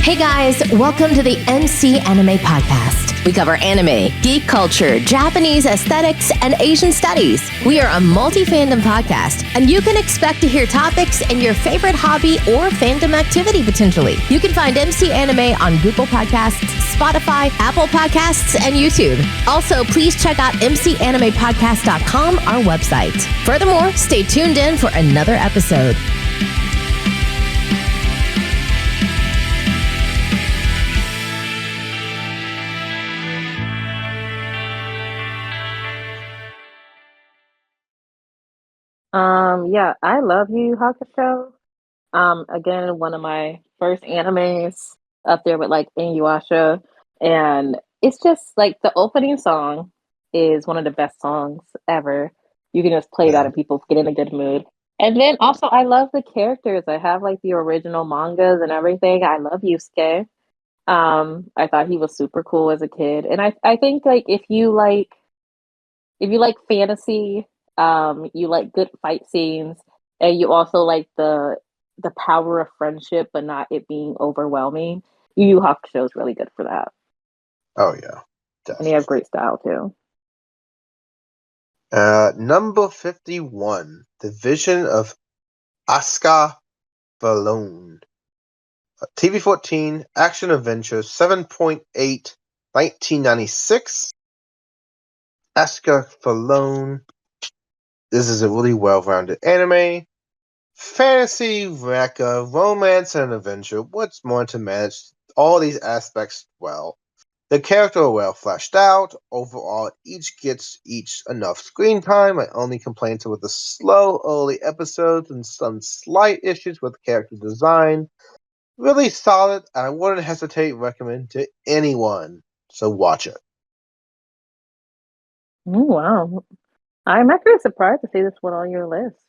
Hey guys, welcome to the MC Anime Podcast. We cover anime, geek culture, Japanese aesthetics, and Asian studies. We are a multi-fandom podcast, and you can expect to hear topics in your favorite hobby or fandom activity potentially. You can find MC Anime on Google Podcasts, Spotify, Apple Podcasts, and YouTube. Also, please check out mcanimepodcast.com, our website. Furthermore, stay tuned in for another episode. Yeah, I love Yu Yu Hakusho. Again, one of my first animes up there with like Inuyasha, and it's just like the opening song is one of the best songs ever. You can just play that Yeah. and people get in a good mood. And then also, I love the characters. I have like the original mangas and everything. I love Yusuke. I thought he was super cool as a kid, and I think like if you like fantasy, you like good fight scenes, and you also like the power of friendship, but not it being overwhelming. Yu Yu Hakusho is really good for that, Oh yeah, and he has definitely. great style too. Number 51, The Vision of Asuka Balone. TV14, Action Adventure, 7.8, 1996. Asuka Balone. This is a really well-rounded anime. Fantasy, mecha, romance, and adventure. What's more to manage all these aspects well? The characters are well fleshed out. Overall, each gets enough screen time. My only complaints are with the slow early episodes and some slight issues with character design. Really solid, and I wouldn't hesitate to recommend to anyone. So watch it. Oh, wow, I'm actually surprised to see this one on your list.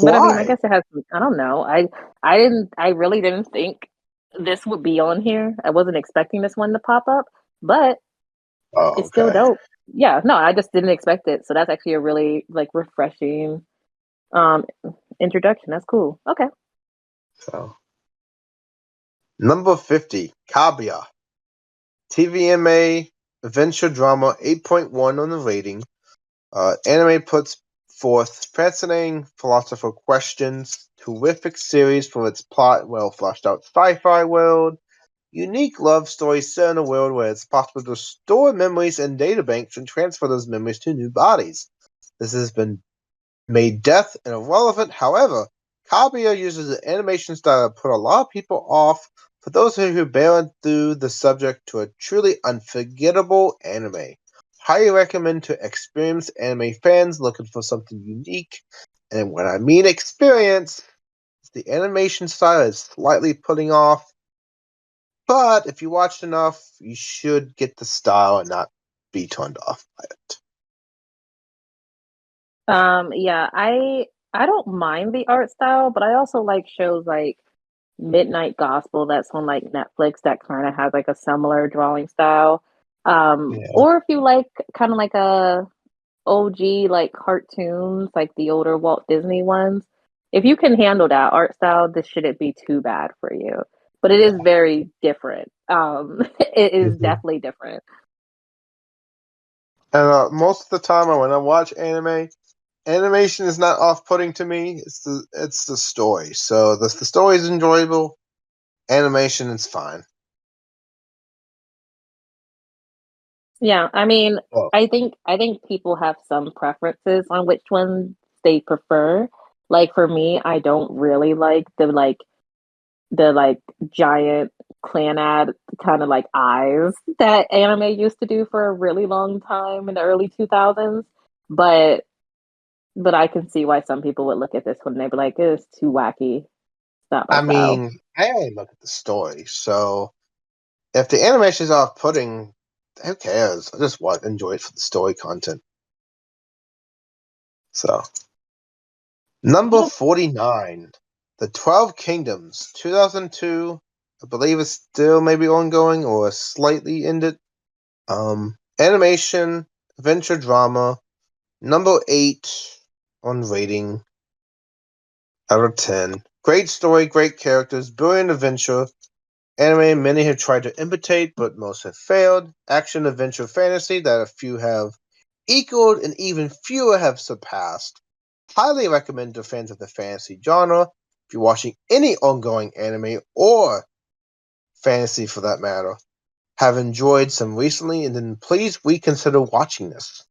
But I mean, I Why? guess it has. I don't know. I really didn't think this would be on here. I wasn't expecting this one to pop up, but Oh, it's still okay. dope. Yeah, no, I just didn't expect it. So that's actually a really like refreshing um introduction. That's cool. Okay. So number 50, Kaguya. TVMA adventure drama 8.1 on the rating. Anime puts forth fascinating philosophical questions, terrific series for its plot, well fleshed out sci-fi world, unique love story set in a world where it's possible to store memories in databanks and transfer those memories to new bodies. This has been made death and irrelevant. However, Kaguya uses an animation style that put a lot of people off. For those who barrel through the subject to a truly unforgettable anime. Highly recommend to experienced anime fans looking for something unique. And when I mean experience, the animation style is slightly putting off. But if you watched enough, you should get the style and not be turned off by it. Yeah, I don't mind the art style, but I also like shows like Midnight Gospel that's on like Netflix that kind of has like a similar drawing style. Yeah. Or if you like kind of like a OG like cartoons, like the older Walt Disney ones. If you can handle that art style, this shouldn't be too bad for you. But it is Yeah. very different. It is Mhm. definitely different. And most of the time, when I watch anime, animation is not off-putting to me. It's the story. So the story is enjoyable. Animation is fine. Yeah, I mean, Oh, I think people have some preferences on which ones they prefer. Like for me, I don't really like the giant clanad kind of like eyes that anime used to do for a really long time in the early 2000s. But but I can see why some people would look at this one and they'd be like, it's too wacky. It's not my I style. mean, I only look at the story. So if the animation is off-putting, who cares? I just enjoy it for the story content. So number Yeah. 49, The 12 Kingdoms, 2002. I believe it's still maybe ongoing or slightly ended. Animation, adventure drama, number 8 on rating out of 10. Great story, great characters, brilliant adventure. Anime many have tried to imitate, but most have failed. Action, adventure, fantasy that a few have equaled and even fewer have surpassed. Highly recommend to fans of the fantasy genre. If you're watching any ongoing anime or fantasy for that matter, have enjoyed some recently, and then please reconsider watching this.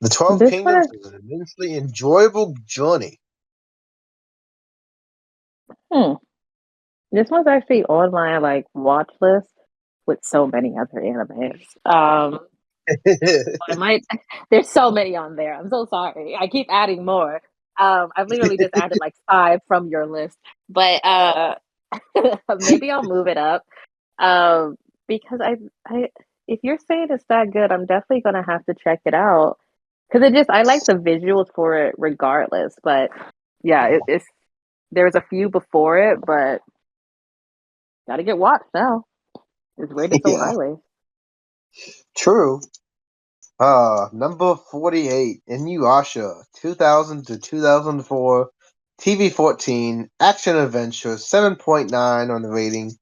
The 12 This one Kingdoms is an immensely enjoyable journey. This one's actually on my like watch list with so many other animes. I might. There's so many on there. I'm so sorry. I keep adding more. I've literally just added like 5 from your list, but maybe I'll move it up. Because I, if you're saying it's that good, I'm definitely gonna have to check it out. Because I like the visuals for it regardless. But yeah, it's there's a few before it, but gotta get watched now. It's rated so Yeah, highly. true. Number 48, Inuyasha, 2000 to 2004, TV 14, action adventure, 7.9 on the rating.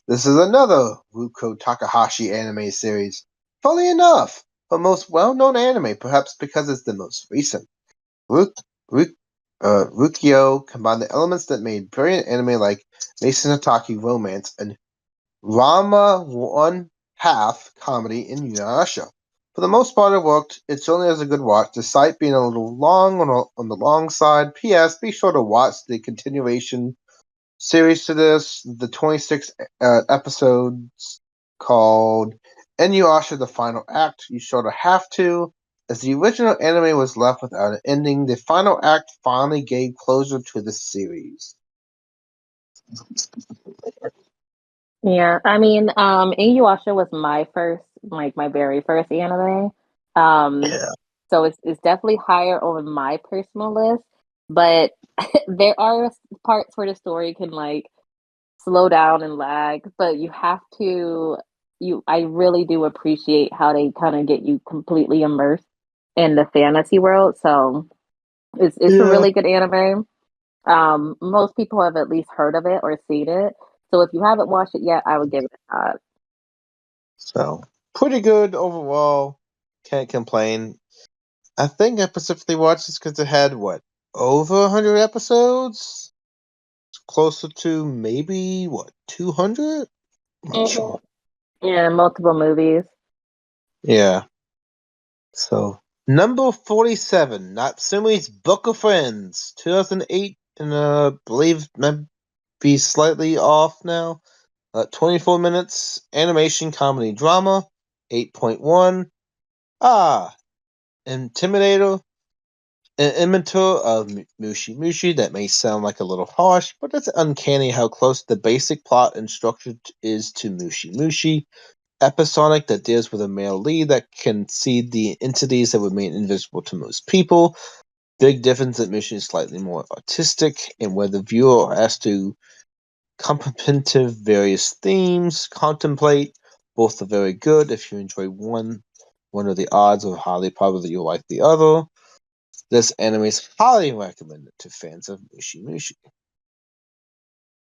This is another Ruko Takahashi anime series. Funny enough, her most well-known anime, perhaps because it's the most recent. Rukio combined the elements that made brilliant anime like Mason Hataki Romance and Rama One Half comedy in Inuyasha. For the most part, it worked. It certainly has a good watch, despite being a little long on the long side. P.S. Be sure to watch the continuation series to this, the 26 episodes called Inuyasha The Final Act. You sort of have to. As the original anime was left without an ending, the final act finally gave closure to the series. Yeah, I mean, Inuyasha was my first, like my very first anime. Um, Yeah. so it's definitely higher on my personal list, but there are parts where the story can like slow down and lag, but you have to I really do appreciate how they kind of get you completely immersed in the fantasy world. So it's a Yeah. really good anime. Most people have at least heard of it or seen it. So if you haven't watched it yet, I would give it a shot. So, pretty good overall. Can't complain. I think I specifically watched this because it had, what, over 100 episodes? Closer to maybe, what, 200? Not Mhm. sure. Yeah, multiple movies. Yeah. So, number 47, Natsume's Book of Friends, 2008, and believe might be slightly off now. 24 minutes, animation comedy drama, 8.1. Ah, Intimidator, an imitator of Mushi Mushi. That may sound like a little harsh, but it's uncanny how close the basic plot and structure is to Mushi Mushi. Episodic that deals with a male lead that can see the entities that remain invisible to most people. Big difference that Mushi is slightly more artistic, and where the viewer has to comprehend various themes, contemplate. Both are very good. If you enjoy one, what are the odds of highly probably you'll like the other? This anime is highly recommended to fans of Mushi Mushi.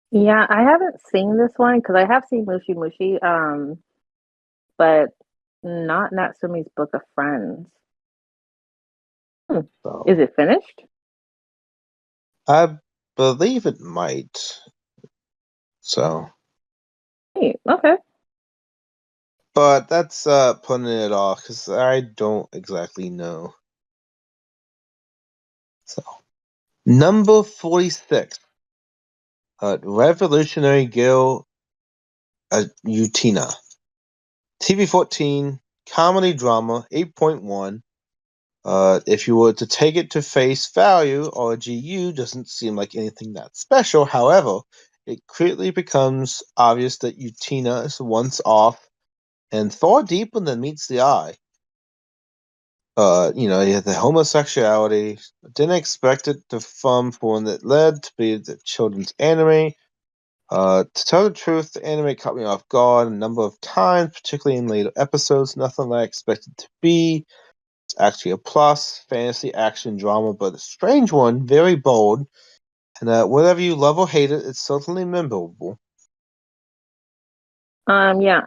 Yeah, I haven't seen this one because I have seen Mushi Mushi, but not Natsume's Book of Friends. Hmm. Is So it finished? I believe it might. So, Hey, okay. but that's putting it off because I don't exactly know. So, number 46, Revolutionary Girl Utina. TV 14, comedy drama, 8.1. If you were to take it to face value, RGU doesn't seem like anything that special. However, it quickly becomes obvious that Utina is once off and far deeper than meets the eye. You have the homosexuality. Didn't expect it to from one that led to be the children's anime. To tell the truth, the anime caught me off guard a number of times, particularly in later episodes. Nothing that I expected to be. It's actually a plus, fantasy action drama, but a strange one, very bold. And whether you love or hate it, it's certainly memorable. Yeah,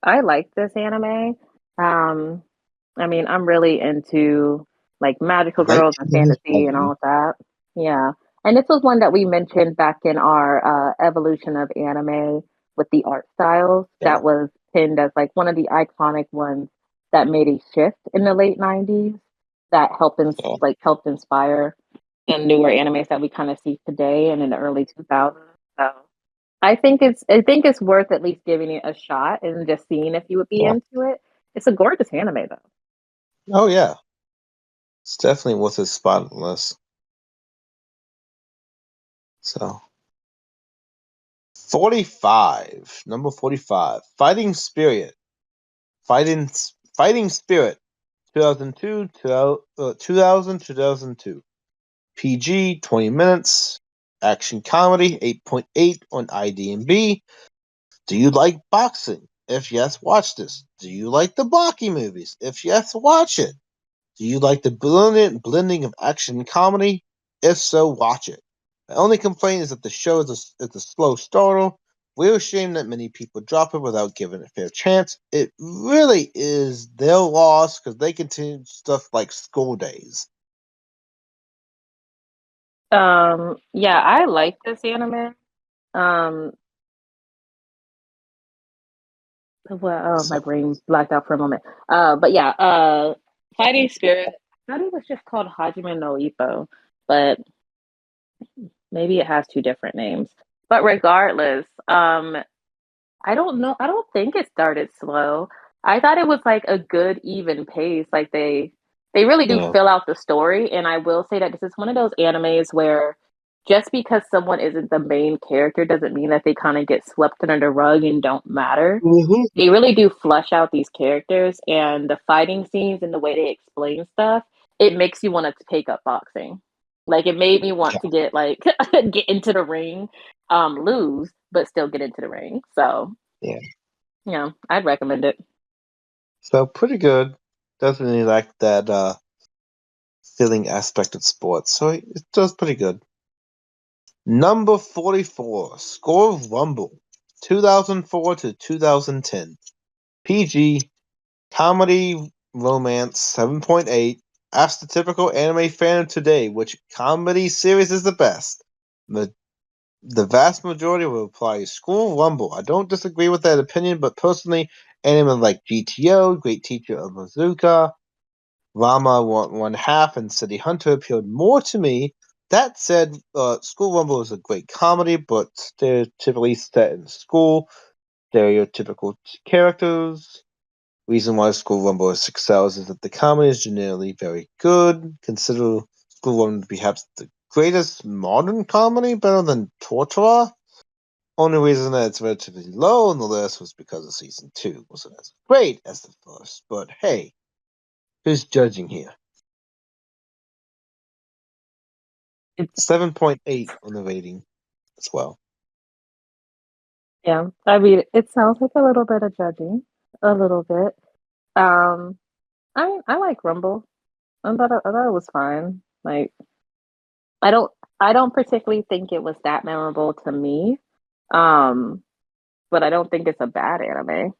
I like this anime. Um, I mean, I'm really into like magical girls and fantasy and 1997. all of that. Yeah. And this was one that we mentioned back in our evolution of anime with the art styles Yeah. that was pinned as like one of the iconic ones that made a shift in the late 90s that Yeah. helped inspire the newer animes that we kind of see today and in the early 2000s. So I think it's worth at least giving it a shot and just seeing if you would be Yeah. into it. It's a gorgeous anime though. Oh yeah. It's definitely worth a spot on the list. So 45. Number 45. Fighting Spirit. Fighting Fighting Spirit. 2002, 2000, 2002. PG, 20 minutes. Action comedy, 8.8 on IMDb. Do you like boxing? If yes, watch this. Do you like the Baki movies? If yes, watch it. Do you like the brilliant blending of action and comedy? If so, watch it. My only complaint is that the show is a slow starter. We're ashamed that many people drop it without giving it a fair chance. It really is their loss because they continue stuff like School Days. Yeah, I like this anime. Um, well, oh, my So, brain blacked out for a moment. But yeah, Fighting Spirit. I thought it was just called Hajime no Ippo, but maybe it has two different names. But regardless, I don't know. I don't think it started slow. I thought it was like a good even pace. Like they really do yeah. fill out the story. And I will say that this is one of those animes where just because someone isn't the main character doesn't mean that they kind of get swept under the rug and don't matter. Mm-hmm. They really do flesh out these characters and the fighting scenes and the way they explain stuff. It makes you want to take up boxing. Like it made me Yeah. want to get like get into the ring, lose, but still get into the ring. So Yeah. yeah, I'd recommend it. So pretty good. Definitely like that feeling aspect of sports. So it does pretty good. Number 44, Score of Rumble, 2004 to 2010. PG, comedy, romance, 7.8. Ask the typical anime fan of today which comedy series is the best. The vast majority will reply School Rumble. I don't disagree with that opinion, but personally, anime like GTO, Great Teacher of Mazuka, Rama one Half, and City Hunter appealed more to me. That said, School Rumble is a great comedy, but stereotypically set in school, stereotypical characters. Reason why School Rumble excels is that the comedy is generally very good. Consider School Rumble perhaps the greatest modern comedy, better than Tortura. Only reason that it's relatively low on the list was because of season 2 wasn't as great as the first. But hey, who's judging here? It's 7.8 on the rating as well. yeah. I mean, it sounds like a little bit of judging, a little bit. Um, I mean, I like Rumble. I thought it was fine. Like, I don't, I don't particularly think it was that memorable to me. Um, but I don't think it's a bad anime.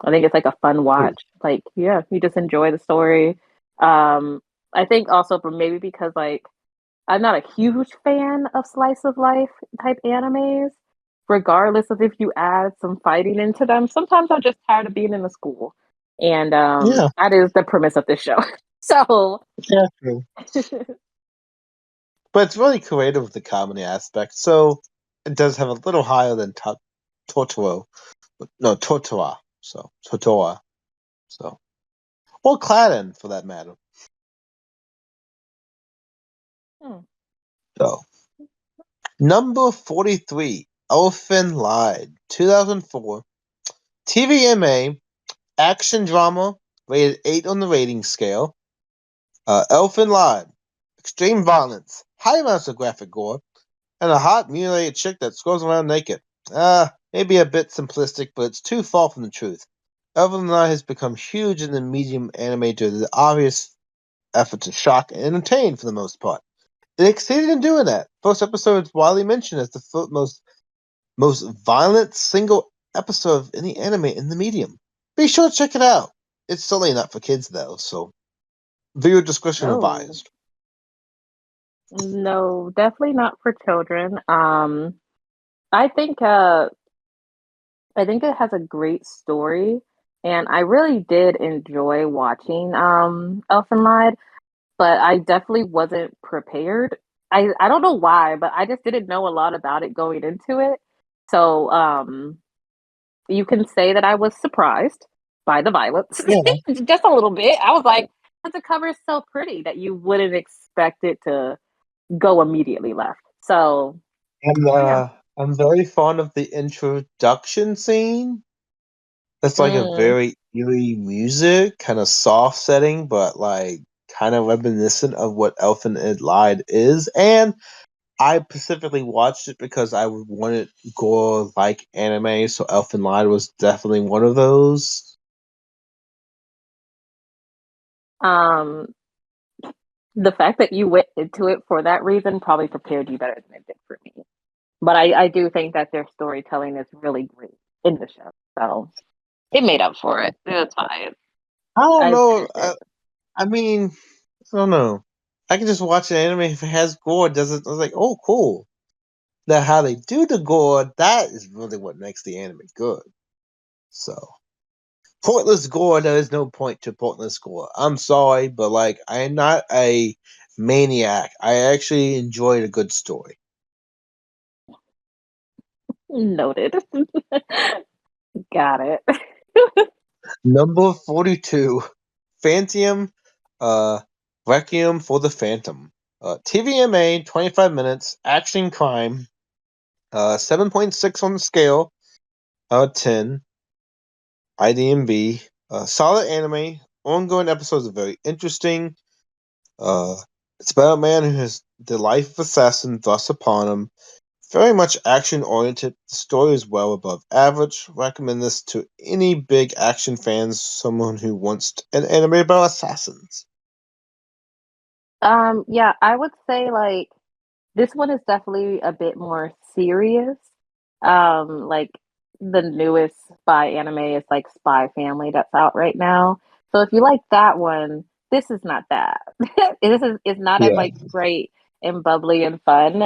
I think it's like a fun Hmm. watch. Like, yeah, you just enjoy the story. I think also, but maybe because like I'm not a huge fan of slice of life type animes, regardless of if you add some fighting into them. Sometimes I'm just tired of being in the school. And Yeah, that is the premise of this show. So yeah, true. But it's really creative with the comedy aspect, so it does have a little higher than Totoro. No, Totora. So, Totora. So, or Cladden for that matter. hmm, So, number 43, Elfen Lied, 2004. TVMA, action drama, rated 8 on the rating scale. Elfen Lied, extreme violence, high amounts of graphic gore, and a hot, mutilated chick that scrolls around naked. Maybe a bit simplistic, but it's too far from the truth. Elfen Lied has become huge in the medium anime due to the obvious effort to shock and entertain for the most part. It exceeded in doing that. First episode is widely mentioned as the most violent single episode of any anime in the medium. Be sure to check it out. It's certainly not for kids though, so viewer discretion No, advised. no, definitely not for children. I think I think it has a great story, and I really did enjoy watching Elfen Lied, but I definitely wasn't prepared. I don't know why, but I just didn't know a lot about it going into it. So you can say that I was surprised by the violence Yeah. just a little bit. I was like, but the cover is so pretty that you wouldn't expect it to go immediately left. So And yeah. I'm very fond of the introduction scene. That's like a Mm. very eerie music, kind of soft setting, but like kind of reminiscent of what Elfen Lied is. And I specifically watched it because I wanted gore like anime, so Elfen Lied was definitely one of those. Um, the fact that you went into it for that reason probably prepared you better than it did for me. But I do think that their storytelling is really great in the show. So it made up for it. It's fine. I don't I know. appreciate it. I mean, I don't know. I can just watch an anime if it has gore. Doesn't I was like, oh, cool. Now, how they do the gore, that is really what makes the anime good. So, pointless gore, there is no point to pointless gore. I'm sorry, but like, I am not a maniac. I actually enjoyed a good story. Noted. Got it. Number 42, Phantom, uh, Requiem for the Phantom. TVMA, 25 minutes, action crime, 7.6 on the scale out of 10. IDMB. Solid anime. Ongoing episodes are very interesting. Uh, it's about a man who has the life of assassin thrust upon him. Very much action oriented. The story is well above average. Recommend this to any big action fans, someone who wants an anime about assassins. Yeah, I would say like this one is definitely a bit more serious. Like the newest spy anime is like Spy Family that's out right now. So if you like that one, this is not that. This is it's not as Yeah, like great and bubbly and fun.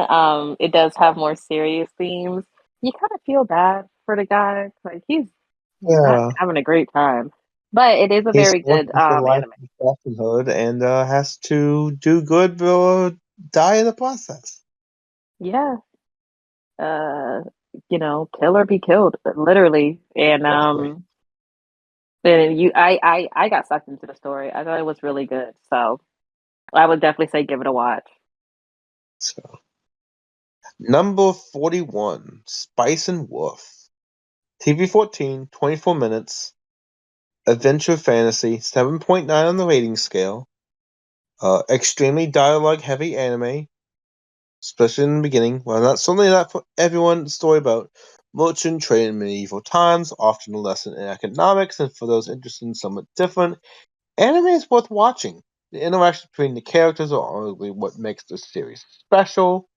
It does have more serious themes. You kind of feel bad for the guy, like he's not yeah. having a great time. But it is a He's very good looking for life anime. in assassinhood and has to do good or die in the process. Yeah. Uh, kill or be killed, literally. Exactly. And I got sucked into the story. I thought it was really good. So I would definitely say give it a watch. So. Number 41, Spice and Wolf. TV 14, 24 minutes. Adventure fantasy, 7.9 on the rating scale. Extremely dialogue heavy anime, especially in the beginning. Well, certainly not for everyone. Story about merchant trade in medieval times, often a lesson in economics, and for those interested in somewhat different, anime is worth watching. The interaction between the characters are arguably what makes the series special.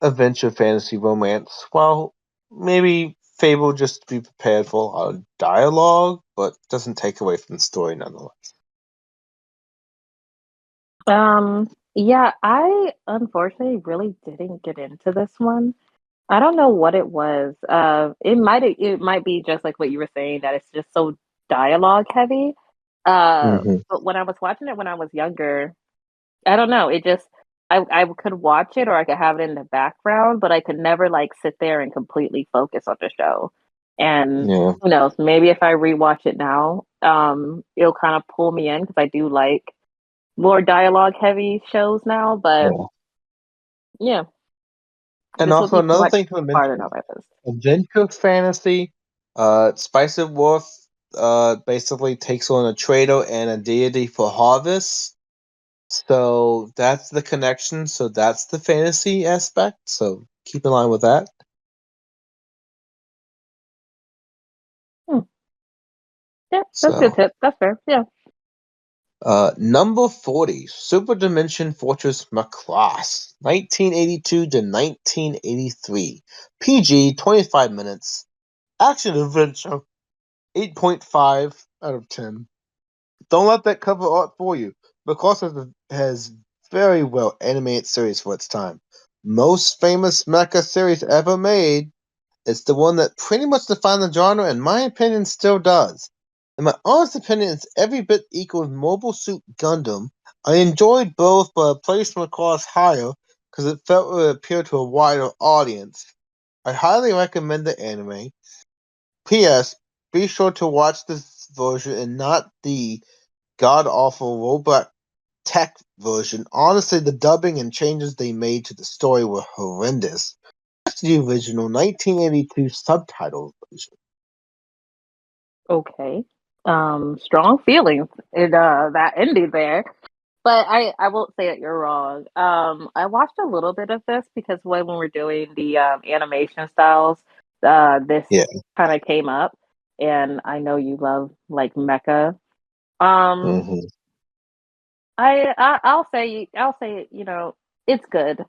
Adventure fantasy romance, while maybe fable just to be prepared for a lot of dialogue, but doesn't take away from the story nonetheless. Yeah, I unfortunately really didn't get into this one. I don't know what it was. It might be just like what you were saying that it's just so dialogue heavy. Mm-hmm. But when I was watching it when I was younger, I don't know. It just I could watch it or I could have it in the background, but I could never like sit there and completely focus on the show. And Yeah, who knows? Maybe if I rewatch it now, it'll kind of pull me in because I do like more dialogue heavy shows now. But yeah. yeah, And this would also be another much thing to farther on mention: my list. adventure fantasy. Spice of Wolf basically takes on a trader and a deity for harvest. So that's the connection. So that's the fantasy aspect. So keep in line with that. Hmm. Yeah, that's a good So tip. That's fair. Yeah. number 40, Super Dimension Fortress Macross, 1982 to 1983. PG, 25 minutes. Action adventure, 8.5 out of 10. Don't let that cover art fool you, because it has very well animated series for its time. Most famous mecha series ever made. It's the one that pretty much defined the genre, in my opinion, still does. In my honest opinion, it's every bit equal with Mobile Suit Gundam. I enjoyed both, but I placed my cost higher because it felt it would appeal to a wider audience. I highly recommend the anime. P.S. Be sure to watch this version and not the god-awful robot tech version. Honestly, the dubbing and changes they made to the story were horrendous. Watch the original 1982 subtitle version. Okay. Strong feelings in that ending there. But I won't say that you're wrong. I watched a little bit of this because when we were doing the animation styles, this Yeah. kind of came up, and I know you love like mecha. Um, hmm I'll say it's good.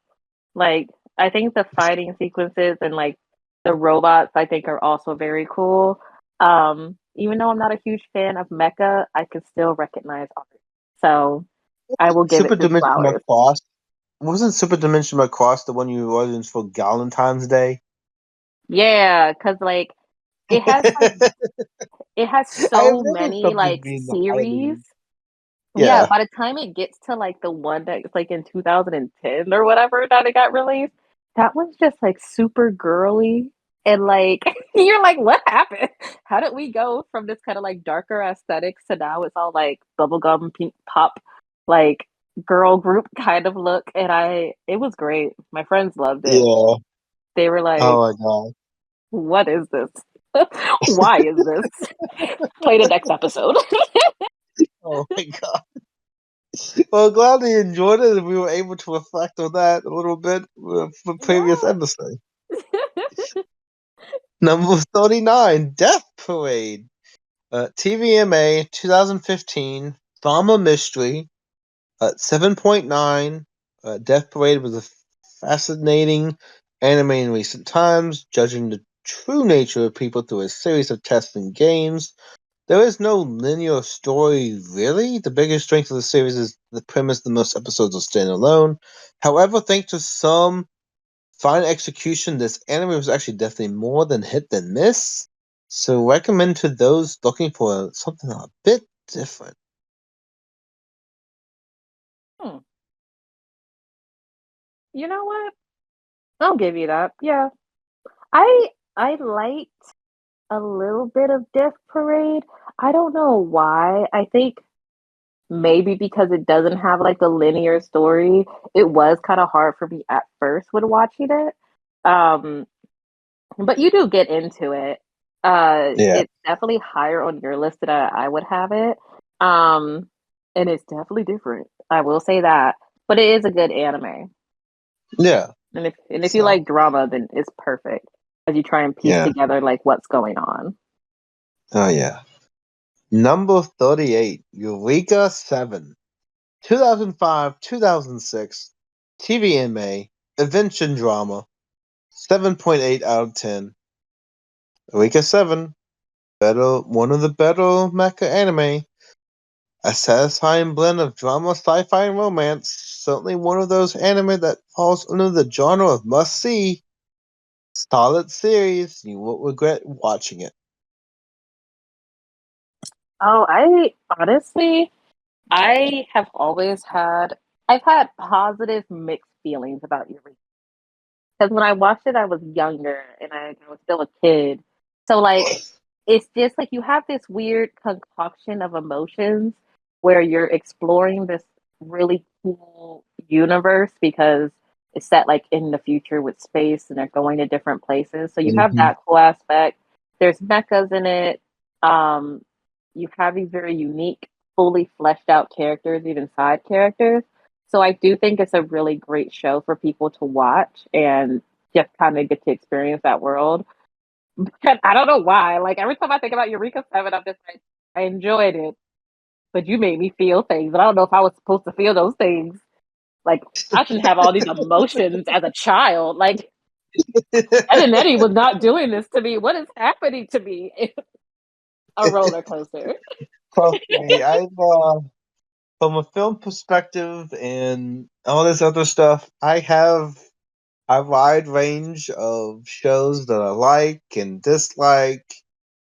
Like I think the fighting sequences and like the robots I think are also very cool. Even though I'm not a huge fan of mecha, I can still recognize art. So I will give Super it his Dimensional flowers. Cross. Wasn't Super Dimensional Cross the one you ordered for Valentine's Day? Yeah, because like it has like it has I so remember many something like being the series. Halloween. Yeah, Yeah. by the time it gets to like the one that's like in 2010 or whatever that it got released, that one's just like super girly and like you're like, what happened? How did we go from this kind of like darker aesthetics to now it's all like bubblegum pink pop like girl group kind of look and it was great. My friends loved it. Yeah. They were like, Oh my god. what is this? Why is this? Play the next episode. Oh my god. Well, glad you enjoyed it and we were able to reflect on that a little bit for previous Yeah. episode. Number 39, Death Parade. TVMA 2015 drama mystery. 7.9. Death Parade was a fascinating anime in recent times, judging the true nature of people through a series of tests and games. There is no linear story, really. The biggest strength of the series is the premise that most episodes are standalone. However, thanks to some fine execution, this anime was actually definitely more than hit than miss. So recommend to those looking for something a bit different. Hmm. You know what? I'll give you that. Yeah. I liked a little bit of Death Parade. I don't know why. I think maybe because it doesn't have like a linear story, it was kind of hard for me at first when watching it. Um, but you do get into it. Yeah, It's definitely higher on your list than I would have it. Um, and it's definitely different. I will say that. But it is a good anime. yeah. And if you So like drama, then it's perfect as you try and piece yeah, together like what's going on. oh yeah. Number 38, Eureka 7, 2005, 2006, TVMA, adventure drama, 7.8 out of 10. Eureka 7, one of the better mecha anime. A satisfying blend of drama, sci-fi, and romance. Certainly one of those anime that falls under the genre of must-see. Solid series. You won't regret watching it. Oh, I honestly, I have always I've had positive mixed feelings about Eureka. Because when I watched it, I was younger and I was still a kid. So, like, it's just like you have this weird concoction of emotions where you're exploring this really cool universe because it's set like in the future with space and they're going to different places. So, you have hmm that cool aspect. There's mechas in it. Um, you have these very unique, fully fleshed out characters, even side characters. So I do think it's a really great show for people to watch and just kind of get to experience that world. But I don't know why. Like every time I think about Eureka 7, I'm just like, I enjoyed it, but you made me feel things. And I don't know if I was supposed to feel those things. Like I shouldn't have all these emotions as a child. Like Ed and Eddie was not doing this to me. What is happening to me? A roller coaster. Trust me, from a film perspective and all this other stuff, I have a wide range of shows that I like and dislike.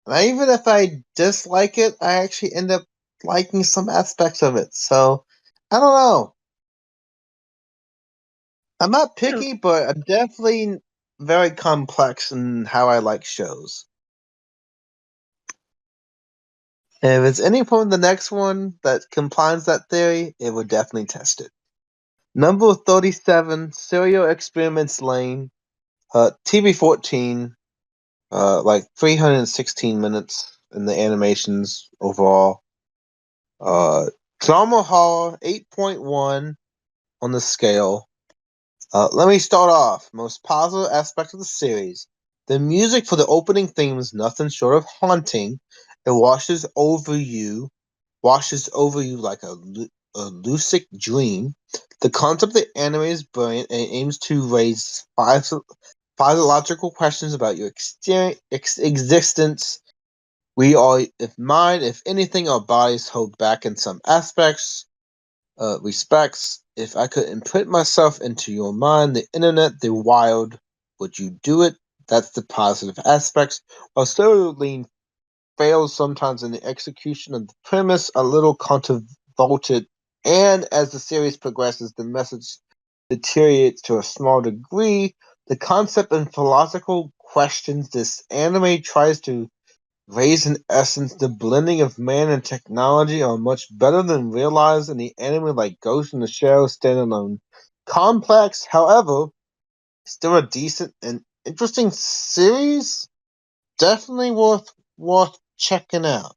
And even if I dislike it, I actually end up liking some aspects of it. So, I don't know. I'm not picky, but I'm definitely very complex in how I like shows. And if it's any point in the next one that complies that theory, it would definitely test it. Number 37, Serial Experiments Lain, TV 14, like 316 minutes in the animations overall. Drama horror, 8.1 on the scale. Let me start off. Most positive aspect of the series. The music for the opening theme is nothing short of haunting. It washes over you like a lucid dream. The concept of the anime is brilliant and aims to raise physiological questions about your existence. We are, if mind, if anything, our bodies hold back in some aspects, respects. If I could imprint myself into your mind, the internet, the wild, would you do it? That's the positive aspects. While Sterling fails sometimes in the execution of the premise, a little convoluted, and as the series progresses, the message deteriorates to a small degree. The concept and philosophical questions this anime tries to raise in essence the blending of man and technology are much better than realized in the anime like Ghost in the Shell standalone. Complex, however, still a decent and interesting series. Definitely worth checking out.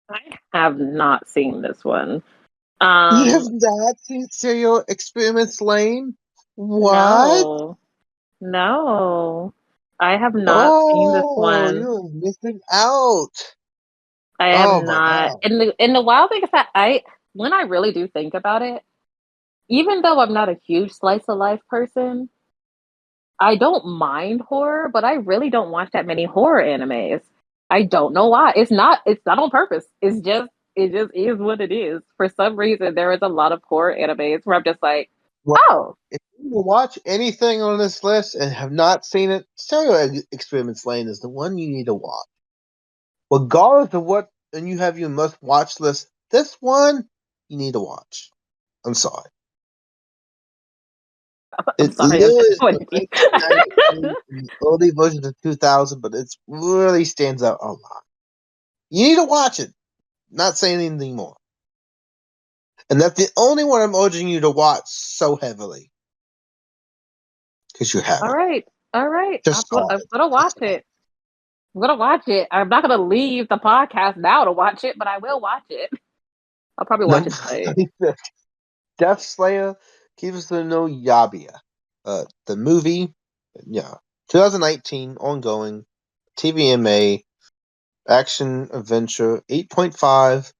I have not seen this one. You have Um, not seen Serial Experiments Lain? What? no, no, I have not seen this Oh, one. you're missing out. I have Oh my not. god. And the wild thing is that when I really do think about it, even though I'm not a huge slice of life person, I don't mind horror, but I really don't watch that many horror animes. I don't know why. It's not on purpose. It just is what it is. For some reason there is a lot of horror animes where I'm just like, Well, oh, if you watch anything on this list and have not seen it, Serial Experiments Lain is the one you need to watch. Regardless of what, and you have your must watch list, this one you need to watch. I'm sorry. I'm It sorry I'm literally is from disappointed you. 1992 and the early versions of 2000, but it really stands out a lot. You need to watch it. Not saying anything more. And that's the only one I'm urging you to watch so heavily. Because you All haven't. right. All right. Just start I'm it. gonna Just watch start it. I'm gonna watch it. I'm not gonna leave the podcast now to watch it, but I will watch it. I'll probably watch Number it tonight. 35, Death Slayer Kimetsu no Yaiba. The movie, yeah, 2019, ongoing, TVMA, action adventure, 8.5.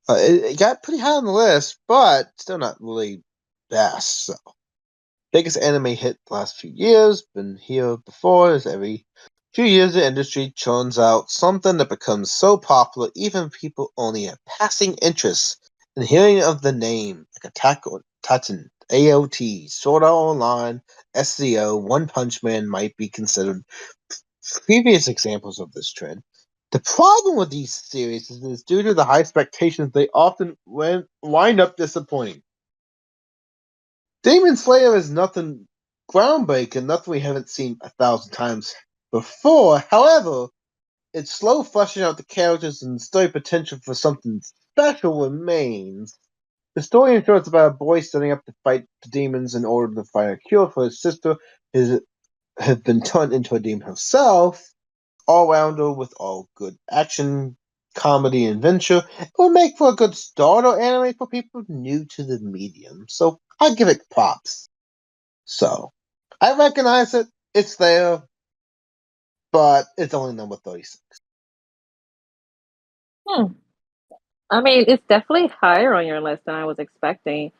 It got pretty high on the list, but still not really best. So, biggest anime hit the last few years, been here before, as every few years the industry churns out something that becomes so popular even people only have passing interest in hearing of the name, like Attack on Titan, AOT, Sword Art Online, SCO, One Punch Man might be considered previous examples of this trend. The problem with these series is due to the high expectations, they often wind up disappointing. Demon Slayer is nothing groundbreaking, nothing we haven't seen 1,000 times before. However, its slow fleshing out the characters and story potential for something special remains. The story ensures about a boy setting up to fight the demons in order to find a cure for his sister, who has been turned into a demon herself. All-rounder with all good action, comedy, and adventure. It would make for a good starter anime for people new to the medium. So I give it props. So I recognize it. It's there, but it's only number 36. Hmm. I mean, it's definitely higher on your list than I was expecting.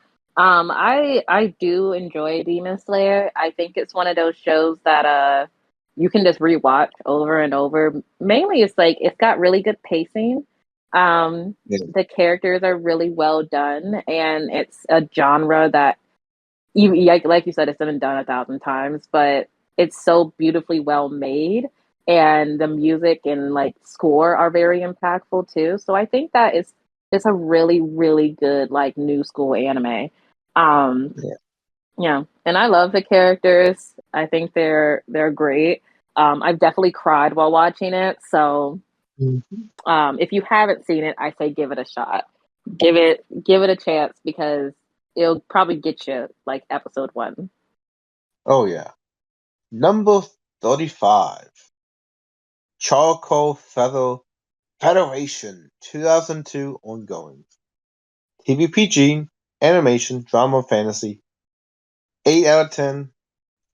I do enjoy Demon Slayer. I think it's one of those shows that you can just rewatch over and over. Mainly it's like it's got really good pacing. Yeah. The characters are really well done, and it's a genre that like you said, it's been done 1,000 times, but it's so beautifully well made, and the music and like score are very impactful too. So I think that it's a really really good like new school anime. Um, Yeah. yeah, and I love the characters. I think they're great. I've definitely cried while watching it. So Mhm. if you haven't seen it, I say give it a shot. Give it a chance because it'll probably get you like episode one. Oh yeah. Number 35. Charcoal Feather Federation 2002 ongoing. TVPG, animation, drama, fantasy. 8 out of 10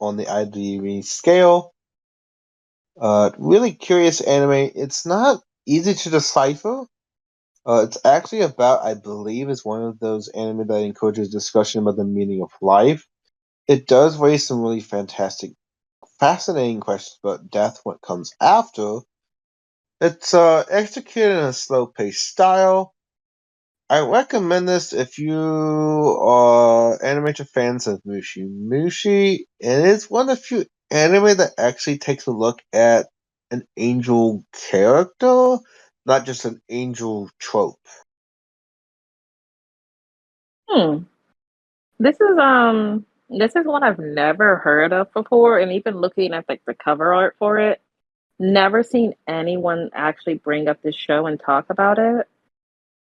on the IMDb scale. Really curious anime. It's not easy to decipher. It's actually about, I believe, is one of those anime that encourages discussion about the meaning of life. It does raise some really fascinating questions about death, what comes after. It's executed in a slow-paced style. I recommend this if you are animation fans of Mushi. Mushi, and it's one of the few anime that actually takes a look at an angel character, not just an angel trope. Hmm. This is one I've never heard of before, and even looking at like the cover art for it, never seen anyone actually bring up this show and talk about it.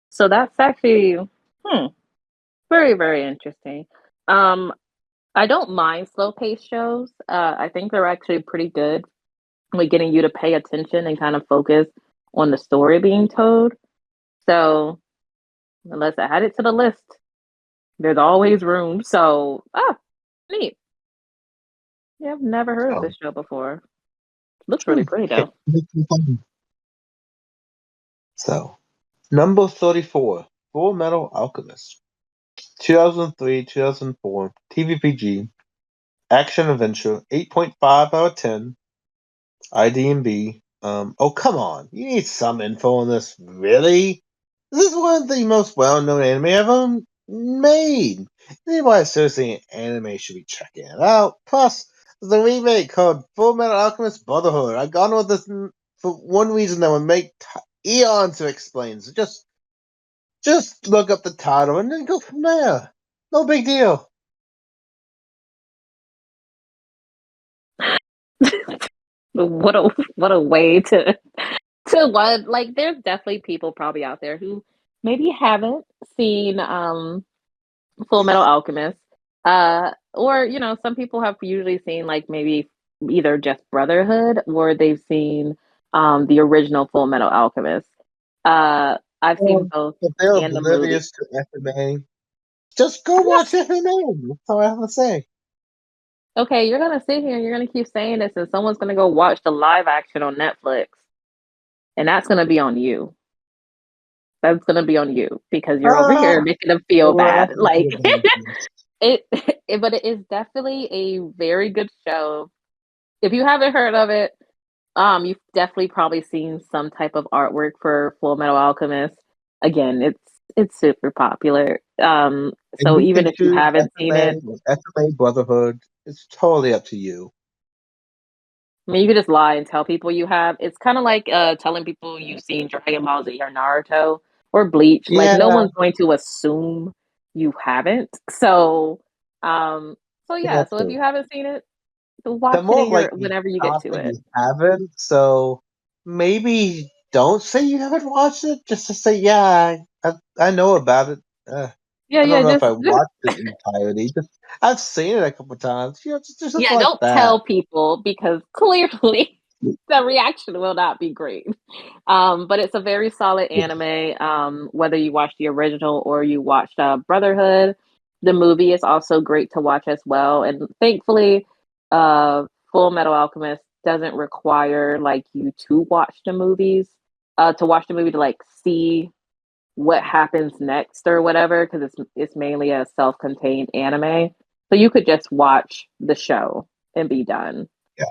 So that's actually hmm, very, very interesting. Um, I don't mind slow paced shows. I think they're actually pretty good with getting you to pay attention and kind of focus on the story being told. So let's add it to the list. There's always room. So neat. Yeah, I've never heard of So, this show before. Looks really pretty okay. though. So, number 34, Full Metal Alchemist, 2003, 2004, TVPG, action adventure, 8.5 out of 10, IDMB. Oh, come on. You need some info on this. Really? This is one of the most well-known anime ever made. Anybody associating anime should be checking it out. Plus, there's a remake called Full Metal Alchemist Brotherhood. I've gone with this for one reason that would make eons to explain. So just look up the title and then go from there. No big deal. What a way to what like there's definitely people probably out there who maybe haven't seen Full Metal Alchemist. Or some people have usually seen like maybe either just Brotherhood or they've seen the original Full Metal Alchemist. I've seen both If they're and the movie. oblivious to FMA, just go I'm not watch FMA. That's all I have to say. okay, you're gonna sit here and you're gonna keep saying this and someone's gonna go watch the live action on Netflix. And that's gonna be on you. That's gonna be on you because you're over Ah, here making them feel well, bad. that's not Like the bad. it, but it is definitely a very good show. If you haven't heard of it, you've definitely probably seen some type of artwork for Full Metal Alchemist. Again, it's super popular. And So you even can if you choose haven't seen FMA it, or FMA Brotherhood. It's totally up to you. I mean, you could just lie and tell people you have. It's kind of like telling people you've seen Dragon Ball Z or Naruto or Bleach. Like Yeah, no one's going to assume you haven't. Um, so yeah. that's So if true. you haven't seen it, The watch it more in your likely whenever you get chance to that it. you haven't, so maybe don't say you haven't watched it. Just to say, yeah, I know about it. Yeah, I don't yeah. know if Just I watched it entirely. Just I've seen it a couple times. Just yeah. like Don't that. tell people because clearly the reaction will not be great. But it's a very solid Yeah. anime. Whether you watch the original or you watched Brotherhood, the movie is also great to watch as well. And thankfully, Full Metal Alchemist doesn't require like you to watch the movies, to watch the movie to like see what happens next or whatever because it's mainly a self-contained anime. So you could just watch the show and be done. Yeah.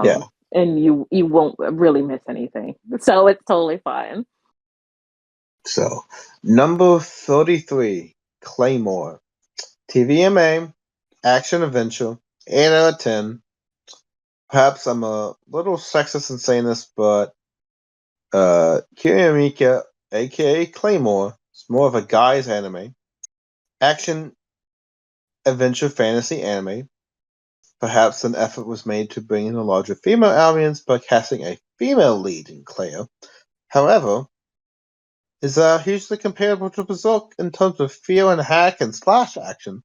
Yeah. And you won't really miss anything. So it's totally fine. So, number 33, Claymore. TVMA, action adventure, 8 out of 10. Perhaps I'm a little sexist in saying this, but Kiramika, aka Claymore, is more of a guy's anime. Action adventure fantasy anime. Perhaps an effort was made to bring in a larger female audience by casting a female lead in Claire. However, is hugely comparable to Berserk in terms of fear and hack and slash action.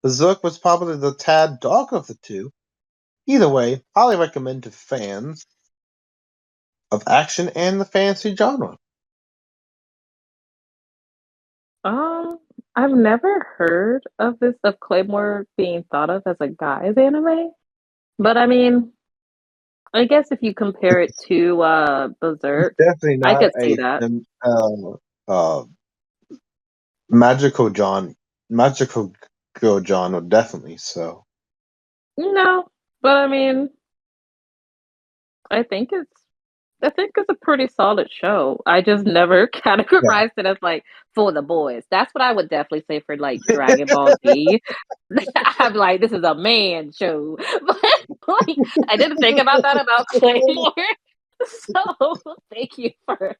Berserk was probably the tad darker of the two. Either way, highly recommend to fans of action and the fantasy genre. Um, I've never heard of Claymore being thought of as a guy's anime, but I mean, I guess if you compare it to It's Berserk, definitely I not could see a that. uh, magical magical girl genre, definitely. So No, but I mean, I think it's I think it's a pretty solid show. I just never yeah. categorized it as like for the boys. That's what I would definitely say for like Dragon Ball Z. I'm like, this is a man show. But like I didn't think about that about Claymore. So thank you for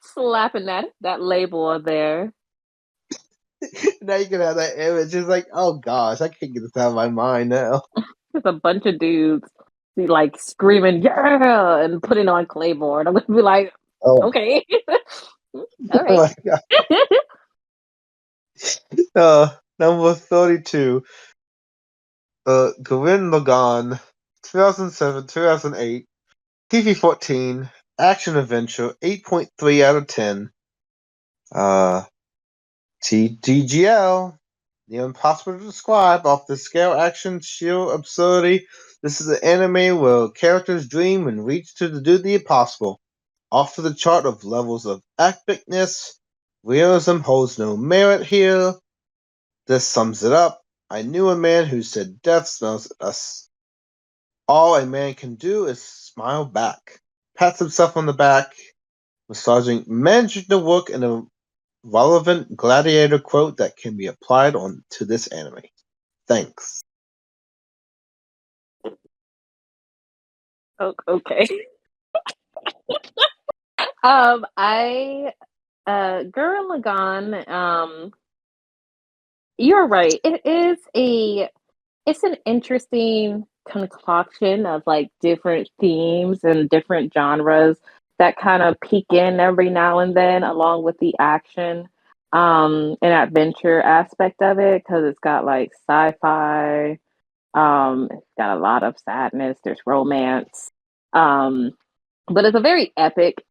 slapping that label on there. Now you can have that image. It's like, oh gosh, I can't get this out of my mind now. Just a bunch of dudes like screaming, yeah, and putting on Claymore. And I'm gonna be like, Oh, okay. All oh right. my god. Number 32. Gurren Lagann, 2007, 2008, TV14, action adventure, 8.3 out of 10. Uh, TGL, the impossible to describe, off the scale action, sheer absurdity. This is an anime where characters dream and reach to do the impossible. Off to the chart of levels of epicness. Realism holds no merit here. This sums it up. I knew a man who said death smells us. All a man can do is smile back. Pats himself on the back, massaging managing to work in a relevant gladiator quote that can be applied on to this anime. Thanks. Okay. I Gurren Lagann, you're right. It's an interesting concoction of like different themes and different genres that kind of peek in every now and then along with the action and adventure aspect of it because it's got like sci-fi, it's got a lot of sadness, there's romance. Um, but it's a very epic.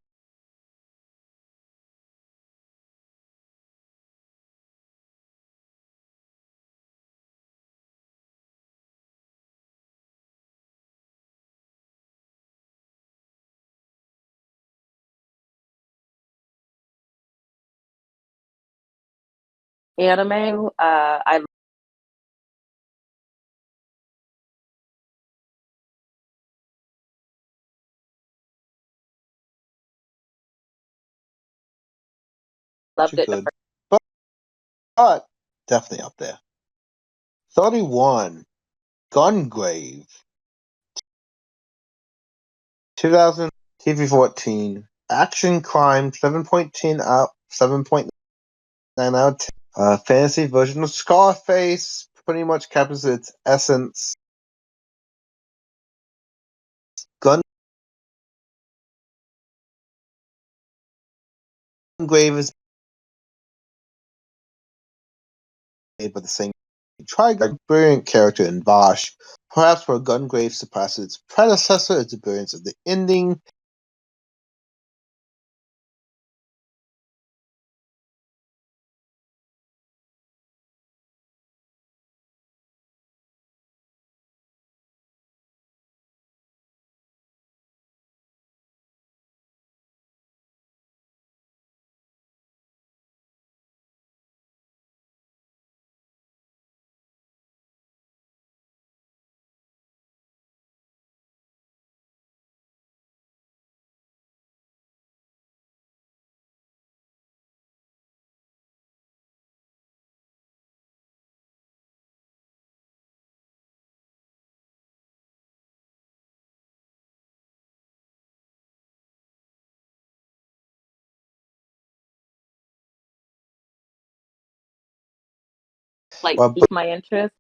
Anime. I loved Too it the good. But definitely up there. 31. Gungrave. 2000 TV14. Action crime 7.10 out 7.9 out of 10. Fantasy version of Scarface pretty much captures its essence. Gungrave is made by the same Trigun, brilliant character in Vosh. Perhaps where Gungrave surpasses its predecessor is the brilliance of the ending. like Well, pique my interest.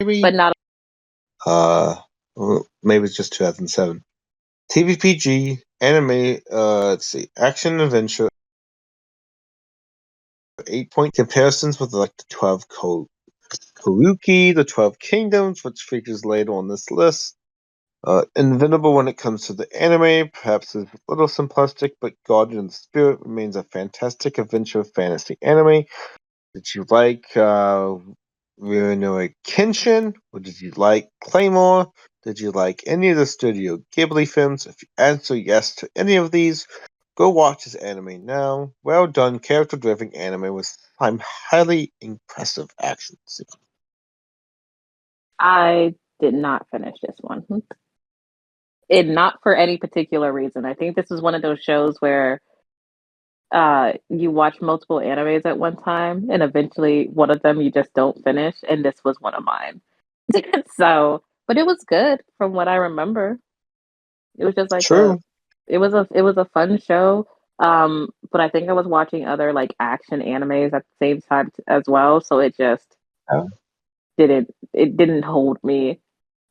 maybe But not uh, maybe it's just 2007. TVPG anime. Let's see, action adventure. 8 point comparisons with like the 12 Karuki, the 12 Kingdoms, which features later on this list. Invincible when it comes to the anime, perhaps is a little simplistic, but Guardian of the Spirit remains a fantastic adventure fantasy anime. Did you like Rurouni Kenshin? Or did you like Claymore? Did you like any of the Studio Ghibli films? If you answer yes to any of these, go watch this anime now. Well done, character-driven anime with some highly impressive action scenes. I did not finish this one. And not for any particular reason. I think this is one of those shows where you watch multiple animes at one time and eventually one of them you just don't finish, and this was one of mine. So, but it was good from what I remember. It was just like True. it was a fun show. But I think I was watching other like action animes at the same time as well, so it just Yeah. it didn't hold me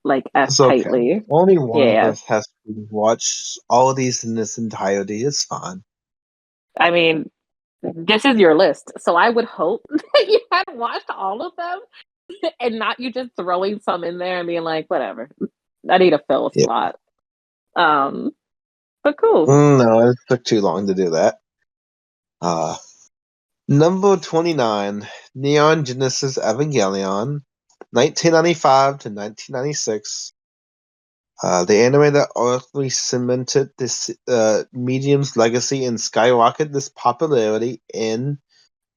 like as It's okay. tightly. Only one of Yeah. us has to watch all of these in this entirety. It's fine. I mean, this is your list, so I would hope that you had watched all of them and not you just throwing some in there and being like, whatever, I need a fill Yeah. slot. Um, but cool. No, it took too long to do that. Uh, Number 29, Neon Genesis Evangelion, 1995 to 1996. The anime that ultimately cemented this medium's legacy and skyrocketed this popularity in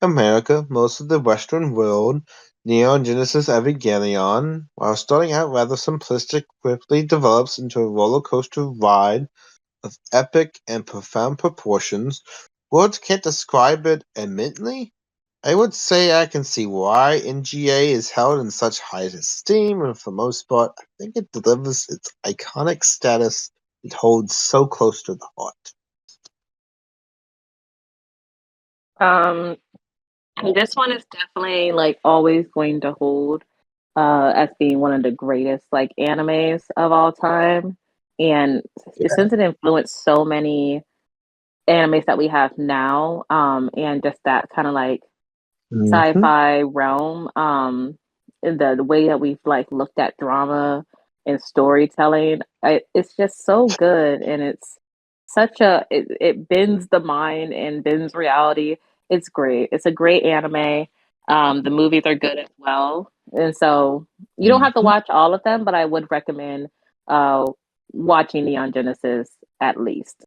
America, most of the Western world. Neon Genesis Evangelion, while starting out rather simplistic, quickly develops into a roller coaster ride of epic and profound proportions. Words can't describe it admittedly. I would say I can see why NGA is held in such high esteem, and for most part, I think it delivers its iconic status it holds so close to the heart. Um, this one is definitely like always going to hold as being one of the greatest like animes of all time, and Yeah. since it influenced so many animes that we have now, and just that kind of like Mm-hmm. sci-fi realm, in the way that we've like looked at drama and storytelling, it's just so good, and it's such a it bends the mind and bends reality. It's great. It's a great anime. The movies are good as well, and so you don't have to Mm-hmm. watch all of them, but I would recommend uh watching Neon Genesis at least.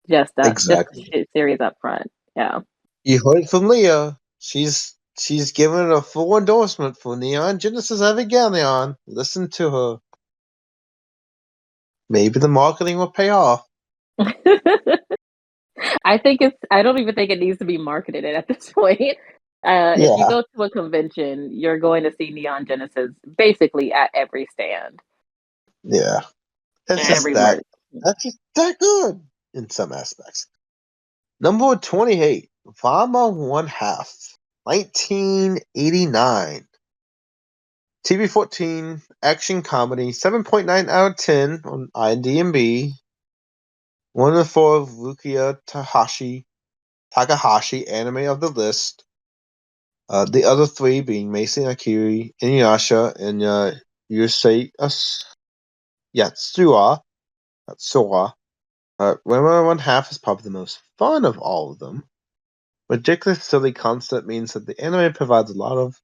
Just the Exactly. series up front. Yeah. You heard from Leah. She's given a full endorsement for Neon Genesis Evangelion. Listen to her. Maybe the marketing will pay off. I don't even think it needs to be marketed at this point. If you Yeah, go to a convention, you're going to see Neon Genesis basically at every stand, yeah. It's just that everywhere. that's just that good in some aspects. Number 28, Vama One Half, 1989. TV14 action comedy, 7.9 out of 10 on IMDb. One of the four Rukia Takahashi anime of the list. The other three being Mason Akiri, Inuyasha, and Yusei Yatsura. Sora. Women One Half is probably the most fun of all of them. Ridiculous silly concept means that the anime provides a lot of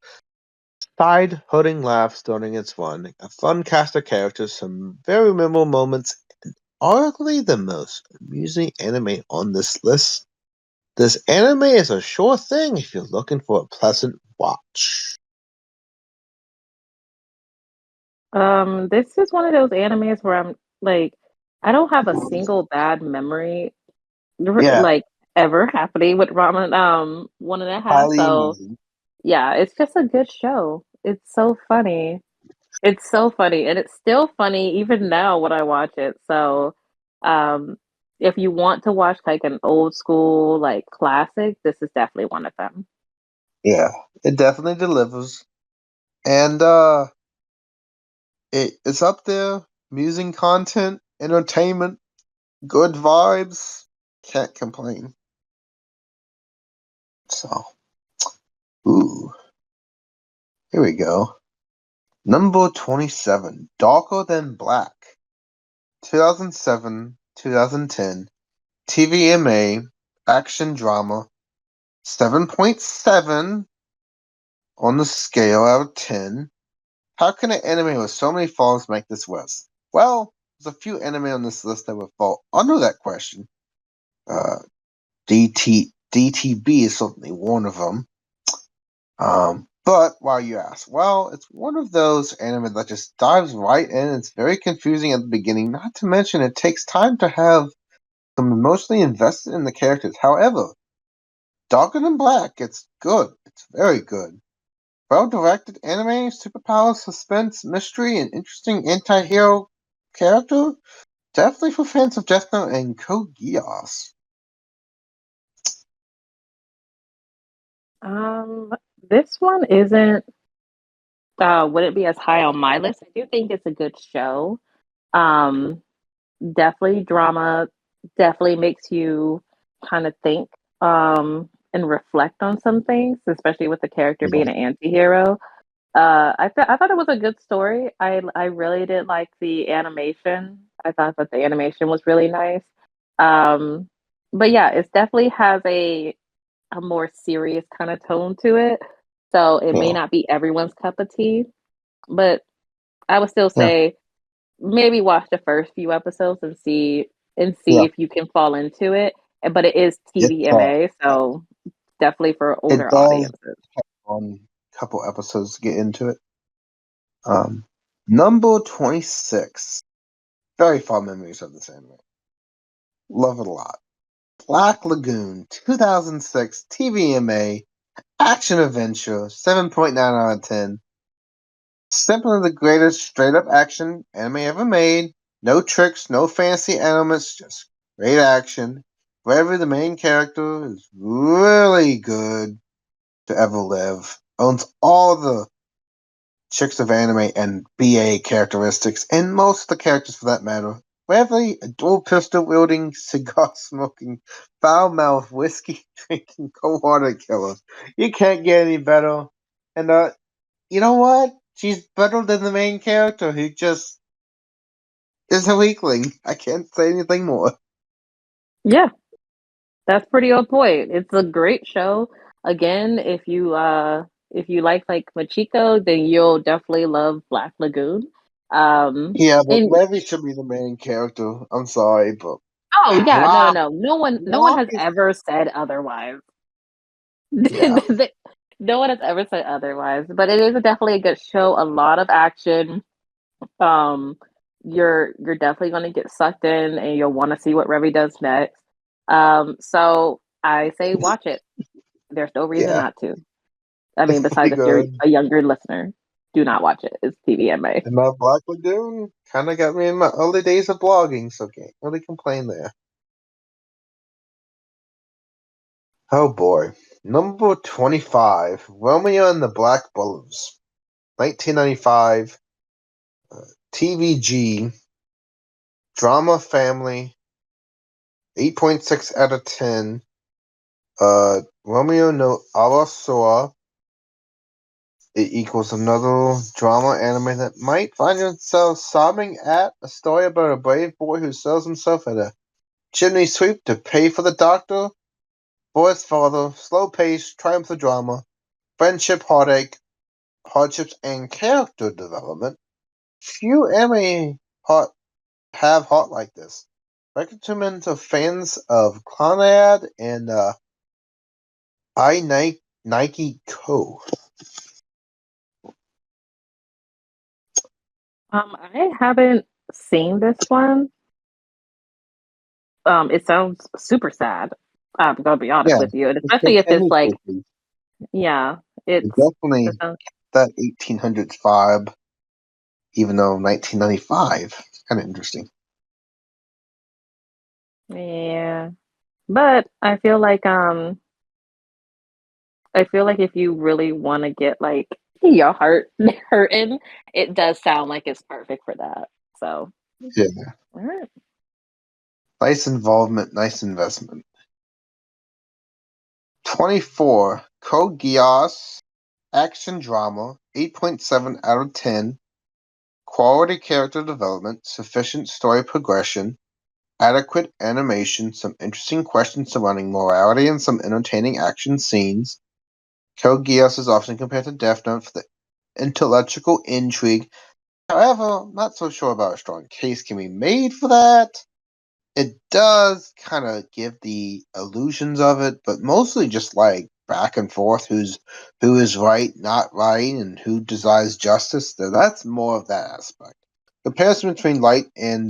side-hooting laughs during its run, a fun cast of characters, some very memorable moments, and arguably the most amusing anime on this list. This anime is a sure thing if you're looking for a pleasant watch. This is one of those animes where I'm like, I don't have a single bad memory Yeah, like ever happening with ramen. One and a half. highly So amusing. yeah, it's just a good show. It's so funny. It's so funny, and it's still funny even now when I watch it. So, um, if you want to watch like an old school like classic, this is definitely one of them. Yeah, it definitely delivers. And it's up there. Amusing content, entertainment, good vibes. Can't complain. So, ooh, here we go. Number 27, Darker Than Black. 2007, 2010. TVMA, action drama. 7.7 on the scale out of 10. How can an anime with so many flaws make this list? Well, there's a few anime on this list that would fall under that question. Uh, DTB is certainly one of them. But why you ask? Well, it's one of those anime that just dives right in. It's very confusing at the beginning. Not to mention, it takes time to have them emotionally invested in the characters. However, Darker Than Black, it's good. It's very good. Well directed anime, superpowers, suspense, mystery, and interesting anti-hero character. Definitely for fans of Death Note and Code Geass. Um, this one isn't wouldn't be as high on my list. I do think it's a good show. Um, definitely drama, definitely makes you kind of think and reflect on some things, especially with the character Yeah. being an anti-hero. I thought it was a good story. I really did like the animation. I thought that the animation was really nice. Um, but yeah, it definitely has a more serious kind of tone to it. So it may Yeah. not be everyone's cup of tea, but I would still Yeah. say maybe watch the first few episodes and see Yeah. if you can fall into it. But it is It's TVMA, so definitely for it older does audiences. on a couple episodes to get into it. Um, Number 26. Very fond memories of this anime. Love it a lot. Black Lagoon, 2006 TVMA action adventure, 7.9 out of 10. Simply the greatest straight up action anime ever made. No tricks, no fancy elements, just great action. Wherever the main character is really good to ever live. Owns all the chicks of anime and BA characteristics, and most of the characters for that matter. Wherever a dual pistol wielding, cigar smoking, foul mouthed, whiskey drinking, cold hearted killer. You can't get any better. And you know what? She's better than the main character who just is a weakling. I can't say anything more. Yeah, that's pretty on point. It's a great show. Again, if you like Machiko, then you'll definitely love Black Lagoon. Yeah, but And Levi should be the main character. I'm sorry, but oh yeah, Rock, no one Rock has is ever said otherwise. yeah, No one has ever said otherwise, but it is definitely a good show. A lot of action. Um, you're definitely going to get sucked in, and you'll want to see what Revy does next. So I say watch it. There's no reason yeah, not to. I it's mean, pretty besides if you're good. a younger listener, do not watch it. It's TVMA. And Black Lagoon kind of got me in my early days of blogging, so can't really complain there. Oh boy. Number 25, Romeo and the Black Bullets. 1995, TVG, Drama Family, 8.6 out of 10. Romeo no Arasawa. It equals another drama anime that might find yourself sobbing at a story about a brave boy who sells himself at a chimney sweep to pay for the doctor for his father. Slow pace, triumph of drama, friendship, heartache. hardships, and character development, few anime have heart like this. Recommend to fans of Clannad and Nike Co. I haven't seen this one. It sounds super sad. I'm gonna be honest Yeah, with you, and it's especially if it's Japanese like, history. yeah, It it definitely sounds, that 1800s vibe, even though 1995. It's kind of interesting. yeah. But I feel like if you really want to get like your heart hurting, it does sound like it's perfect for that. So, Yeah, all right. nice involvement, nice investment. 24 Code Geass action drama, 8.7 out of 10. Quality character development, sufficient story progression, adequate animation, some interesting questions surrounding morality, and some entertaining action scenes. Code Geass is often compared to Death Note for the intellectual intrigue. However, I'm not so sure about a strong case can be made for that. It does kind of give the illusions of it, but mostly just like back and forth who is right, not right, and who desires justice. So that's more of that aspect. Comparison between Light and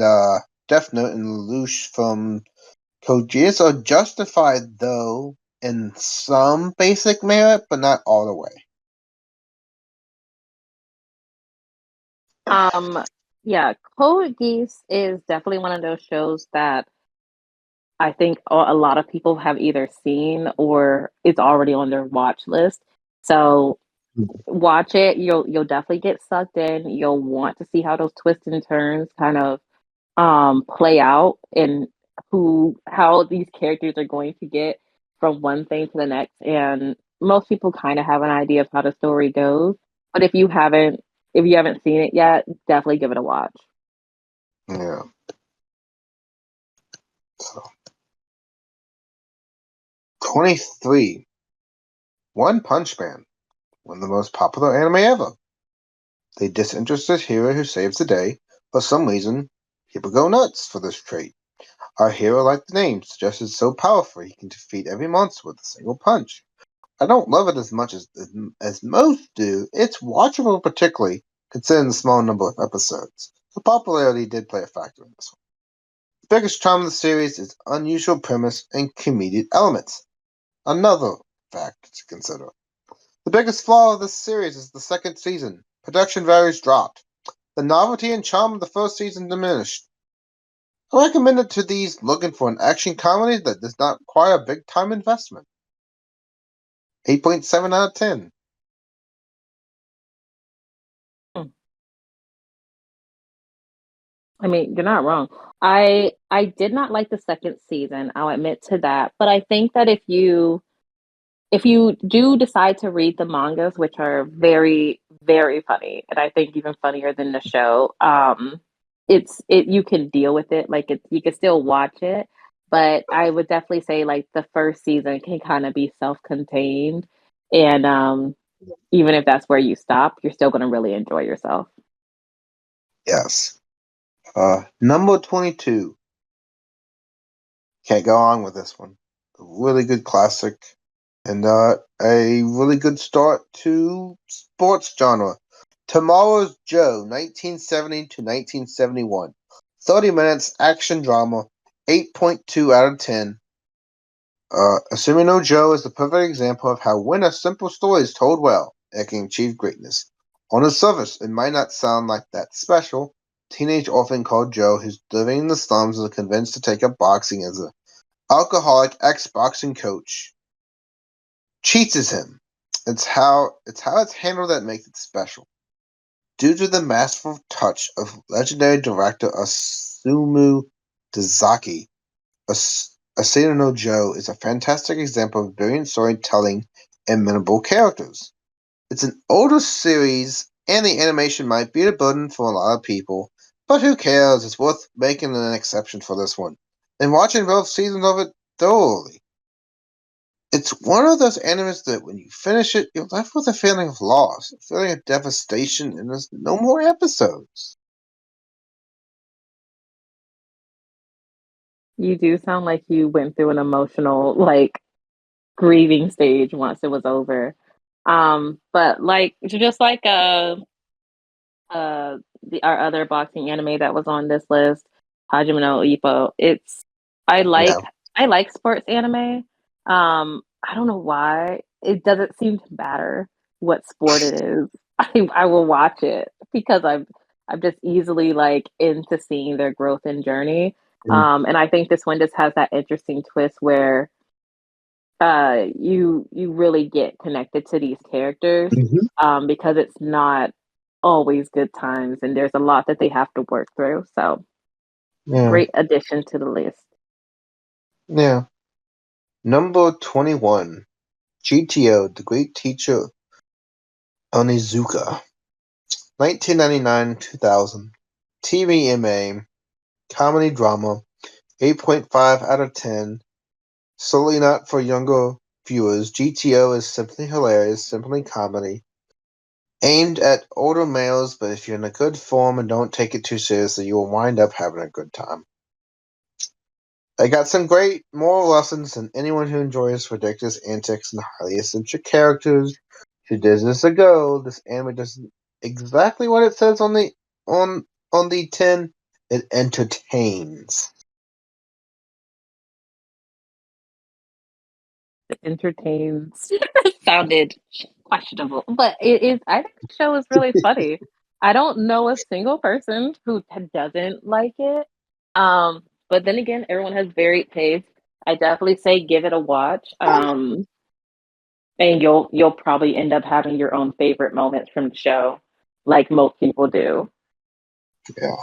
Death Note and Lelouch from Code Geass are justified though in some basic merit, but not all the way. Um, yeah, Code Geass is definitely one of those shows that I think a lot of people have either seen or it's already on their watch list. So watch it. You'll definitely get sucked in. You'll want to see how those twists and turns kind of play out and who how these characters are going to get from one thing to the next. And most people kind of have an idea of how the story goes. But if you haven't seen it yet, definitely give it a watch. Yeah. So 23. One Punch Man, one of the most popular anime ever. The disinterested hero who saves the day. For some reason, people go nuts for this trait. Our hero, like the name suggests, is so powerful he can defeat every monster with a single punch. I don't love it as much as most do. It's watchable, particularly considering the small number of episodes. The popularity did play a factor in this one. The biggest charm of the series is unusual premise and comedic elements. Another fact to consider. The biggest flaw of this series is the second season. Production values dropped. The novelty and charm of the first season diminished. I recommend it to these looking for an action comedy that does not require a big time investment. 8.7 out of 10. Hmm. I mean, you're not wrong. I did not like the second season. I'll admit to that. But I think that if you do decide to read the mangas, which are very, very funny, and I think even funnier than the show, it you can deal with it. Like you can still watch it, but I would definitely say like the first season can kind of be self-contained, and even if that's where you stop, you're still going to really enjoy yourself. Yes. Number 22. Can't go on with this one. A really good classic. And a really good start to sports genre. Tomorrow's Joe, 1970 to 1971. 30 minutes action drama, 8.2 out of 10. Assuming No Joe is the perfect example of how when a simple story is told well, it can achieve greatness. On the surface, it might not sound like that special. Teenage orphan called Joe, who's living in the slums, is convinced to take up boxing as an alcoholic ex-boxing coach cheats him. It's how it's handled that makes it special. Due to the masterful touch of legendary director Osamu Dezaki, Asano no Joe is a fantastic example of brilliant storytelling and memorable characters. It's an older series, and the animation might be a burden for a lot of people, but who cares? It's worth making an exception for this one, and watching both seasons of it thoroughly. it's one of those animes that when you finish it, you're left with a feeling of loss, a feeling of devastation, and there's no more episodes. You do sound like you went through an emotional, like, grieving stage once it was over. But like just like our other boxing anime that was on this list, Hajime no Ippo. I Yeah. like I like sports anime. I don't know why it doesn't seem to matter what sport it is. I will watch it because I'm just easily like into seeing their growth and journey. And I think this one just has that interesting twist where you really get connected to these characters Mm-hmm. because it's not always good times and there's a lot that they have to work through. So Yeah. great addition to the list. Yeah. Number 21. GTO, The Great Teacher Onizuka. 1999-2000. TVMA. Comedy drama. 8.5 out of 10. Solely not for younger viewers. GTO is simply hilarious, simply comedy. Aimed at older males, but if you're in a good form and don't take it too seriously, you will wind up having a good time. I got some great moral lessons, and anyone who enjoys ridiculous antics and highly eccentric characters who does this a go. This anime does exactly what it says on the tin. It entertains. It entertains sounded questionable, but it is. I think the show is really funny. I don't know a single person who doesn't like it. But then again, everyone has varied taste. I definitely say give it a watch. And you'll probably end up having your own favorite moments from the show, like most people do. Yeah.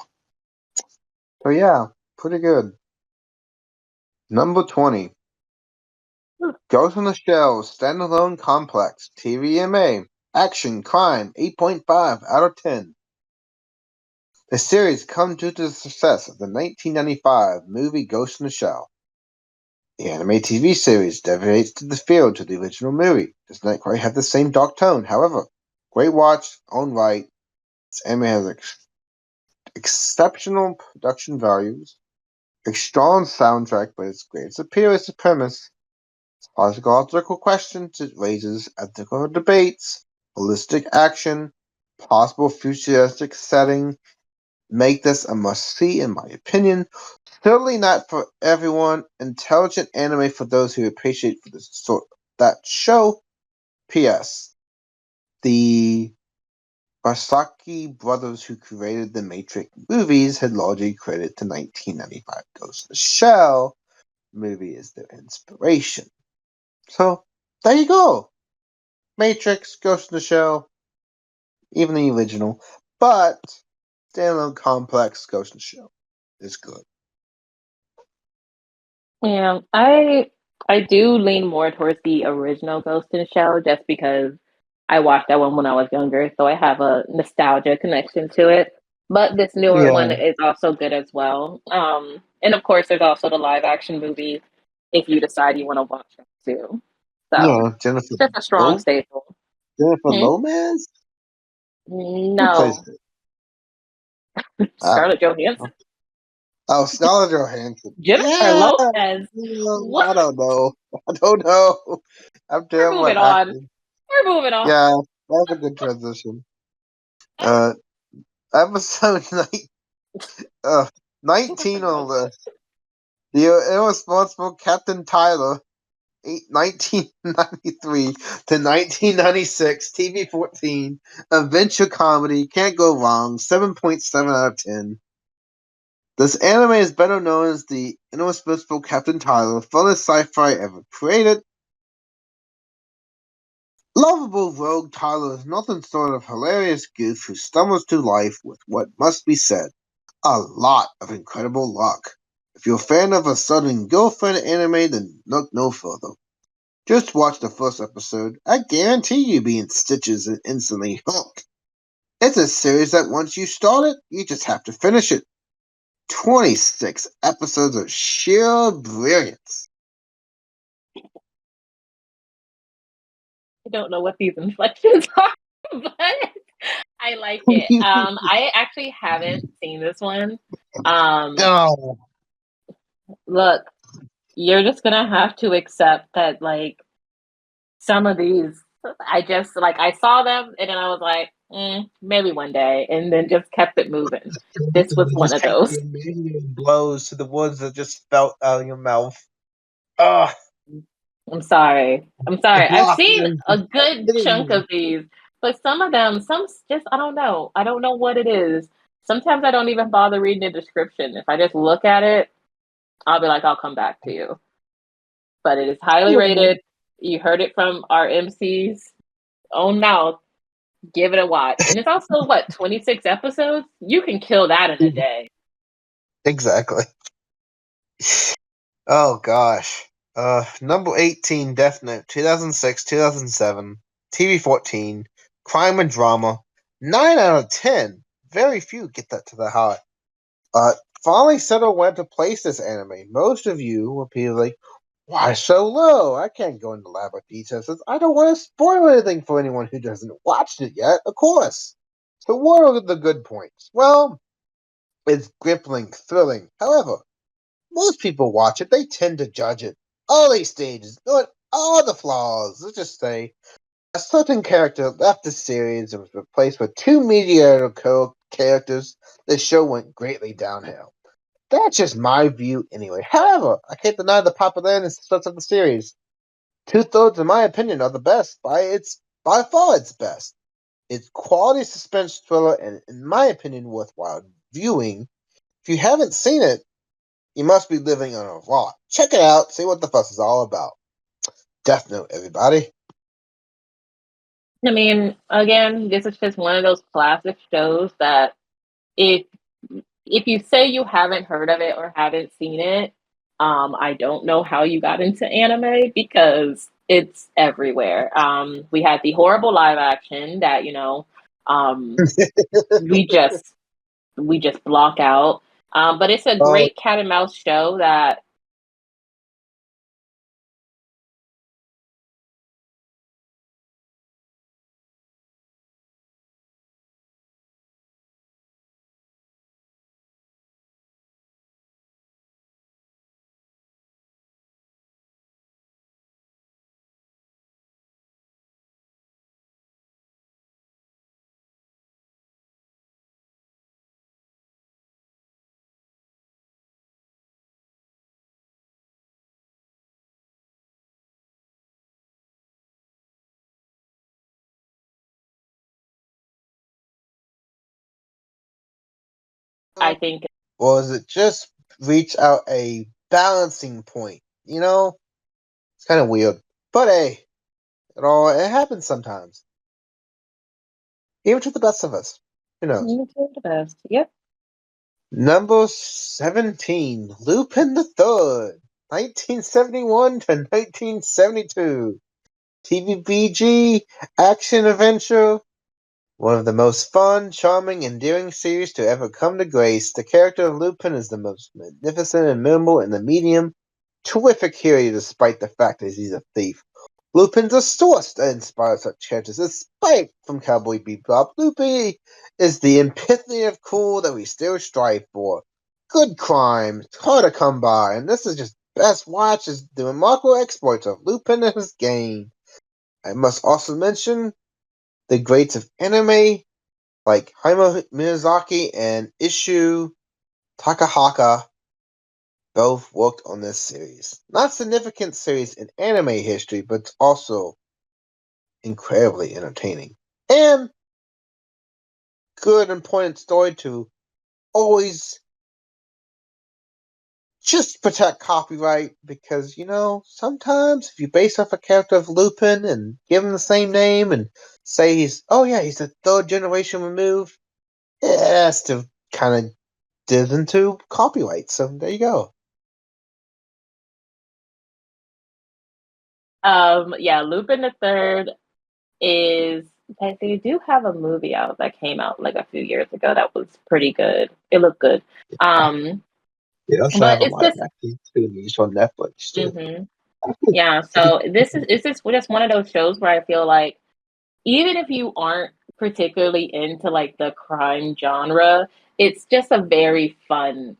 So yeah, pretty good. Number 20. Ghost in the Shell Standalone Complex TVMA Action Crime 8.5 out of 10. The series comes due to the success of the 1995 movie Ghost in the Shell. The anime TV series deviates to the field to the original movie. Does not quite have the same dark tone, however. Great watch, own right. This anime has exceptional production values, a strong soundtrack, but its greatest appeal is the premise. Psychological questions it raises, ethical debates, holistic action, possible futuristic setting make this a must-see in my opinion. Certainly not for everyone. Intelligent anime for those who appreciate for this sort that show. P.S. The Basaki brothers who created the Matrix movies had largely credited the 1995 Ghost in the Shell movie as their inspiration. So there you go. Matrix, Ghost in the Shell, even the original, but standalone complex Ghost in the Shell is good. Yeah, I do lean more towards the original Ghost in the Shell just because I watched that one when I was younger, so I have a nostalgia connection to it. But this newer Yeah, one is also good as well. And of course, there's also the live action movie if you decide you want to watch them too. So yeah, Jennifer it's just a strong staple. Jennifer Hmm? Lopez. Who plays No, it? Scarlett Johansson, Oh, Scarlett Johansson. Jennifer Yeah, Lopez. What? I don't know. I don't know. I'm We're terrible moving at on. acting. We're moving on. Yeah, that's a good transition. Uh, episode uh, 19 on the list. The irresponsible Captain Tyler, 1993 to 1996, TV 14, adventure comedy, can't go wrong, 7.7 out of 10. This anime is better known as the irresponsible Captain Tyler, funnest sci-fi ever created. Lovable rogue Tyler is nothing short of hilarious goof who stumbles through life with what must be said, a lot of incredible luck. If you're a fan of a Southern Girlfriend anime, then look no further. Just watch the first episode. I guarantee you'll be in stitches and instantly hooked. It's a series that once you start it, you just have to finish it. 26 episodes of sheer brilliance. don't know what these inflections are, but I like it. I actually haven't seen this one. No. Look, you're just gonna have to accept that, like, some of these, I saw them and then I was like, maybe one day, and then just kept it moving. This was one Just of take those. the million blows to the words that just fell out of your mouth. Ah, I'm sorry. I've seen blocking a good hitting chunk me. of these, but some of them, some just, I don't know. I don't know what it is. Sometimes I don't even bother reading the description. If I just look at it, I'll be like, I'll come back to you. But it is highly rated. You heard it from our MC's own mouth. Give it a watch. And it's also, what, 26 episodes? You can kill that in a day. Exactly. Oh gosh. Number 18, Death Note, 2006, 2007, TV 14, crime and drama, 9 out of 10. Very few get that to the heart. Finally settled where to place this anime. Most of you will be like, why so low? I can't go into elaborate details since I don't want to spoil anything for anyone who hasn't watched it yet, of course. So what are the good points? Well, it's gripping, thrilling. However, most people watch it, they tend to judge it. All these stages, note all the flaws. Let's just say a certain character left the series and was replaced with two mediocre characters. The show went greatly downhill. That's just my view anyway. However, I can't deny the popularity and success of the series. 2/3, in my opinion, are the best. By far its best. It's quality suspense thriller and, in my opinion, worthwhile viewing. If you haven't seen it, you must be living on a rock. Check it out, see what the fuss is all about. Death Note, everybody. I mean, again, this is just one of those classic shows that if if you say you haven't heard of it or haven't seen it, I don't know how you got into anime because it's everywhere. We had the horrible live action that, we just block out. But it's a Oh, great cat and mouse show that I think or is it just reach out a balancing point? It's kind of weird. But hey, it happens sometimes. Even to the best of us. Who knows? the best. Yep. Number 17, Lupin the Third, 1971 to 1972. TVBG action adventure. One of the most fun, charming, endearing series to ever come to grace. The character of Lupin is the most magnificent and memorable in the medium. Terrific hero despite the fact that he's a thief. Lupin's a source that inspires such characters. Despite from Cowboy Bebop, Lupin is the epitome of cool that we still strive for. Good crime, it's hard to come by, and this is just best watch as the remarkable exploits of Lupin and his game. I must also mention the greats of anime like Hayao Miyazaki and Issue Takahata both worked on this series. Not significant series in anime history, but it's also incredibly entertaining. And good and poignant story to always just protect copyright because, sometimes if you base off a character of Lupin and give him the same name and say he's the third generation removed, it still kind of digs into copyright. So there you go. Yeah, Lupin the Third is they do have a movie out that came out like a few years ago that was pretty good. It looked good. They also But have a it's live just action series on Netflix too. mhm. Yeah, so this is it's just one of those shows where I feel like even if you aren't particularly into like the crime genre, it's just a very fun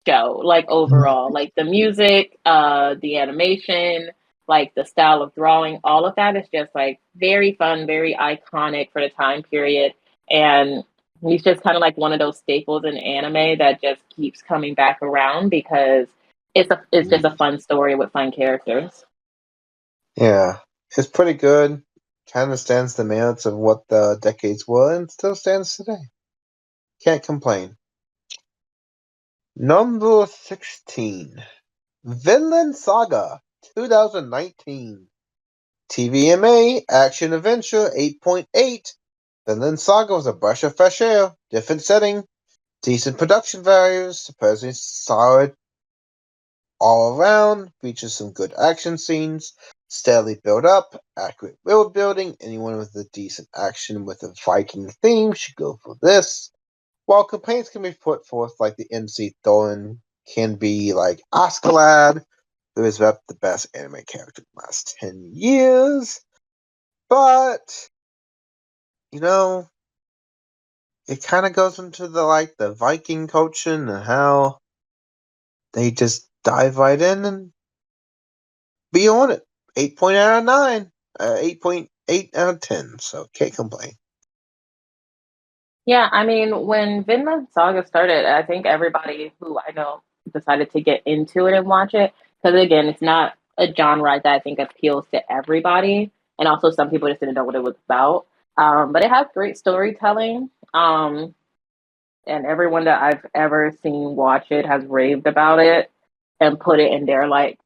show, like overall. Like the music, the animation, like the style of drawing, all of that is just like very fun, very iconic for the time period. And he's just kind of like one of those staples in anime that just keeps coming back around because it's just a fun story with fun characters. Yeah, it's pretty good. Kind of stands the merits of what the decades were and still stands today. Can't complain. Number 16. Vinland Saga 2019. TVMA Action Adventure 8.8. Vinland Saga was a breath of fresh air, different setting, decent production values, surprisingly solid all around, features some good action scenes, steadily built up, accurate world building. Anyone with a decent action with a Viking theme should go for this. While complaints can be put forth like the MC Thorin can be like Askeladd, who has repped the best anime character in the last 10 years. But, you know, it kind of goes into the Viking culture and how they just dive right in and be on it. 8 out of 9. 8.8 out of 10. So can't complain. Yeah, I mean, when Vinland Saga started, I think everybody who I know decided to get into it and watch it. Because again, it's not a genre that I think appeals to everybody. And also, some people just didn't know what it was about. But it has great storytelling. And everyone that I've ever seen watch it has raved about it and put it in their, like,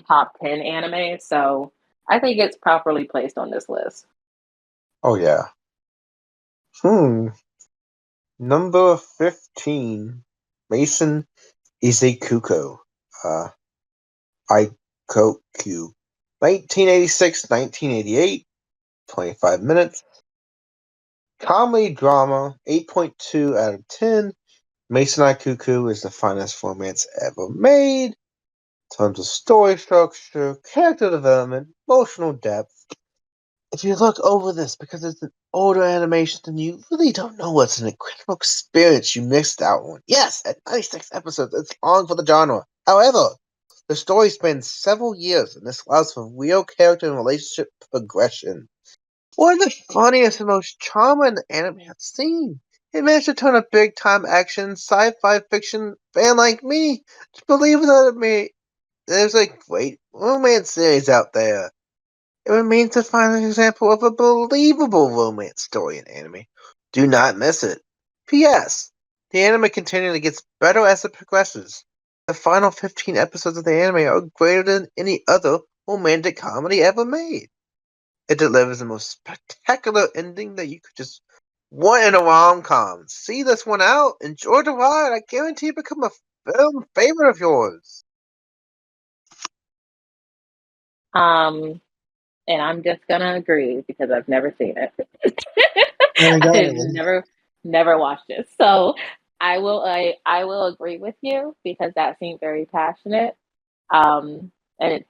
top 10 anime. So I think it's properly placed on this list. Oh, yeah. Number 15. Mason Izukuko. Ikoku. 1986, 1988. 25 minutes. Comedy drama. 8.2 out of 10. Mason Ikuku is the finest romance ever made. In terms of story structure, character development, emotional depth. If you look over this because it's an older animation, then you really don't know what's an incredible experience you missed out on. Yes, at 96 episodes, it's long for the genre. However, the story spans several years, and this allows for real character and relationship progression. One of the funniest and most charming anime I've seen. It managed to turn a big-time action, sci-fi fiction fan like me to believe that there's a great romance series out there. It remains the final example of a believable romance story in anime. Do not miss it. P.S. The anime continually gets better as it progresses. The final 15 episodes of the anime are greater than any other romantic comedy ever made. It delivers the most spectacular ending that you could just want in a rom-com. See this one out, enjoy the ride. I guarantee it become a film favorite of yours. Um, and I'm just gonna agree because I've never seen it. Oh my I've god. never watched it. So I will agree with you because that seemed very passionate. And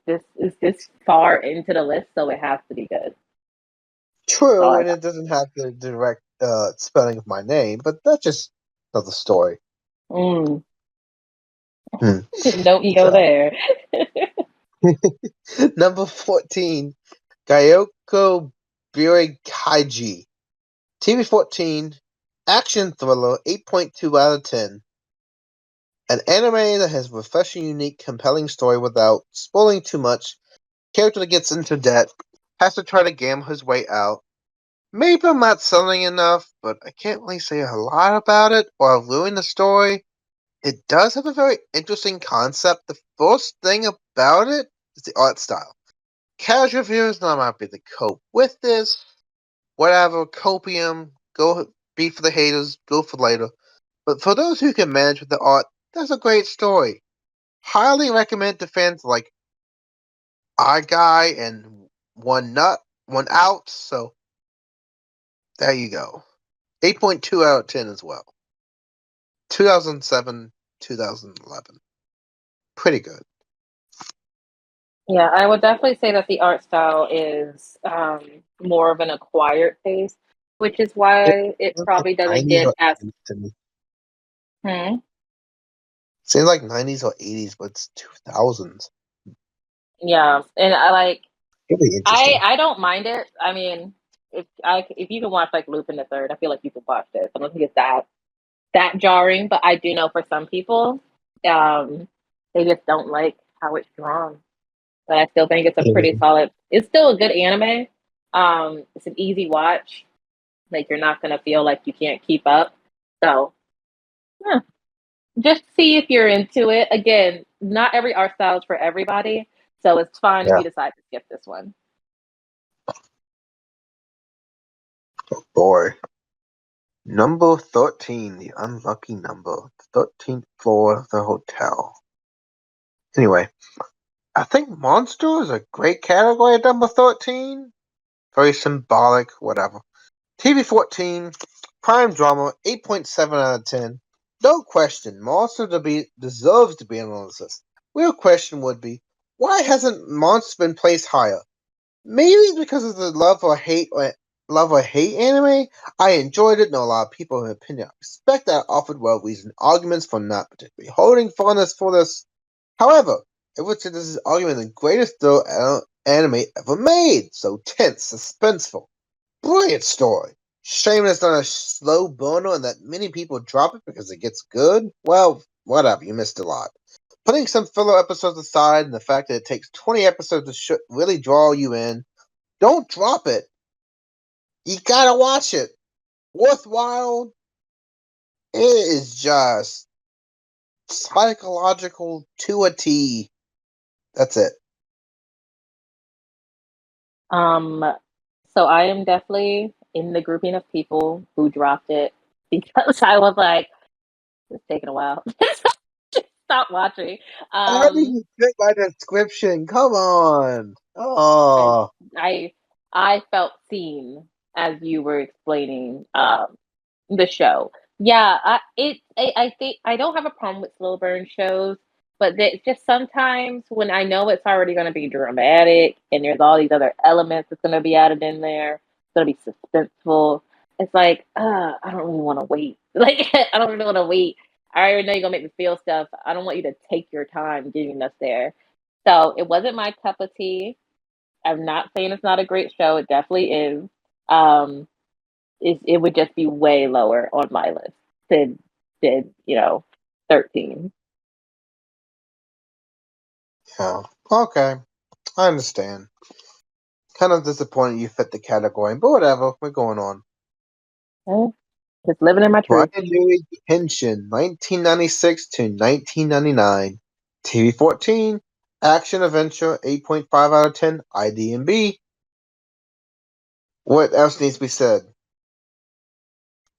it's this far into the list, so it has to be good. So True, I and it doesn't have the direct spelling of my name, but that's just another story. mm, Hmm. no EO So, there. number 14, Gyoko Kaiji. TV 14, action thriller, 8.2 out of 10. An anime that has a refreshing, unique, compelling story without spoiling too much. Character that gets into debt, has to try to gamble his way out. Maybe I'm not selling enough, but I can't really say a lot about it or I'll ruin the story. It does have a very interesting concept. The first thing about it is the art style. Casual viewers not might be able to cope with this. Whatever, copium, go be for the haters, go for later. But for those who can manage with the art, that's a great story. Highly recommend to fans like Eye Guy and One Nut, One Out. So there you go. 8.2 out of 10 as well. 2007, 2011. Pretty good. Yeah, I would definitely say that the art style is more of an acquired taste, which is It why it seems like probably doesn't 90s get or as 80s to me. hmm. Seems like 90s or 80s, but it's 2000s. Yeah, and Really interesting. I don't mind it. I mean, if you can watch like Lupin the Third, I feel like you could watch this. I don't think it's that jarring, but I do know for some people, um, they just don't like how it's drawn. But I still think it's a pretty Mhm. solid. It's still a good anime. It's an easy watch. Like you're not gonna feel like you can't keep up. So yeah, just see if you're into it. Again, not every art style is for everybody, so it's fine if Yeah, you decide to skip this one. boy. Number 13, the unlucky number. 13th floor of the hotel. Anyway, I think monster is a great category at number 13. Very symbolic, whatever. TV 14, prime drama, 8.7 out of 10. No question, Monster deserves to be on this list. Real question would be, why hasn't Monster been placed higher? Maybe it's because of the love or hate anime. I enjoyed it, know a lot of people have an opinion. I respect that offered well-reasoned arguments for not particularly holding fondness for this. However, I would say this is arguably the greatest thrill anime ever made. So tense, suspenseful, brilliant story. Shame it's not a slow burner and that many people drop it because it gets good. Well, whatever, you missed a lot. Putting some filler episodes aside and the fact that it takes 20 episodes to really draw you in, don't drop it. You gotta watch it. Worthwhile. It is just psychological to a T. That's it. Um, so I am definitely in the grouping of people who dropped it because I was like, it's taking a while. Stop watching. How did Um, you fit my description? Come on. I Oh, I I felt seen as you were explaining the show. Yeah, I think I don't have a problem with slow burn shows, but it's just sometimes when I know it's already going to be dramatic and there's all these other elements that's going to be added in there, it's going to be suspenseful. It's like, I don't really want to wait. Like, I don't really want to wait. I already know you're gonna make me feel stuff. I don't want you to take your time getting us there. So it wasn't my cup of tea. I'm not saying it's not a great show. It definitely is. Um, it would just be way lower on my list than 13. yeah. Okay. I understand. Kind of disappointed you fit the category, but whatever. We're going on. Eh, just living in my Brian truth. Louis Henshin, 1996 to 1999. TV 14. Action Adventure, 8.5 out of 10. IDMB. What else needs to be said?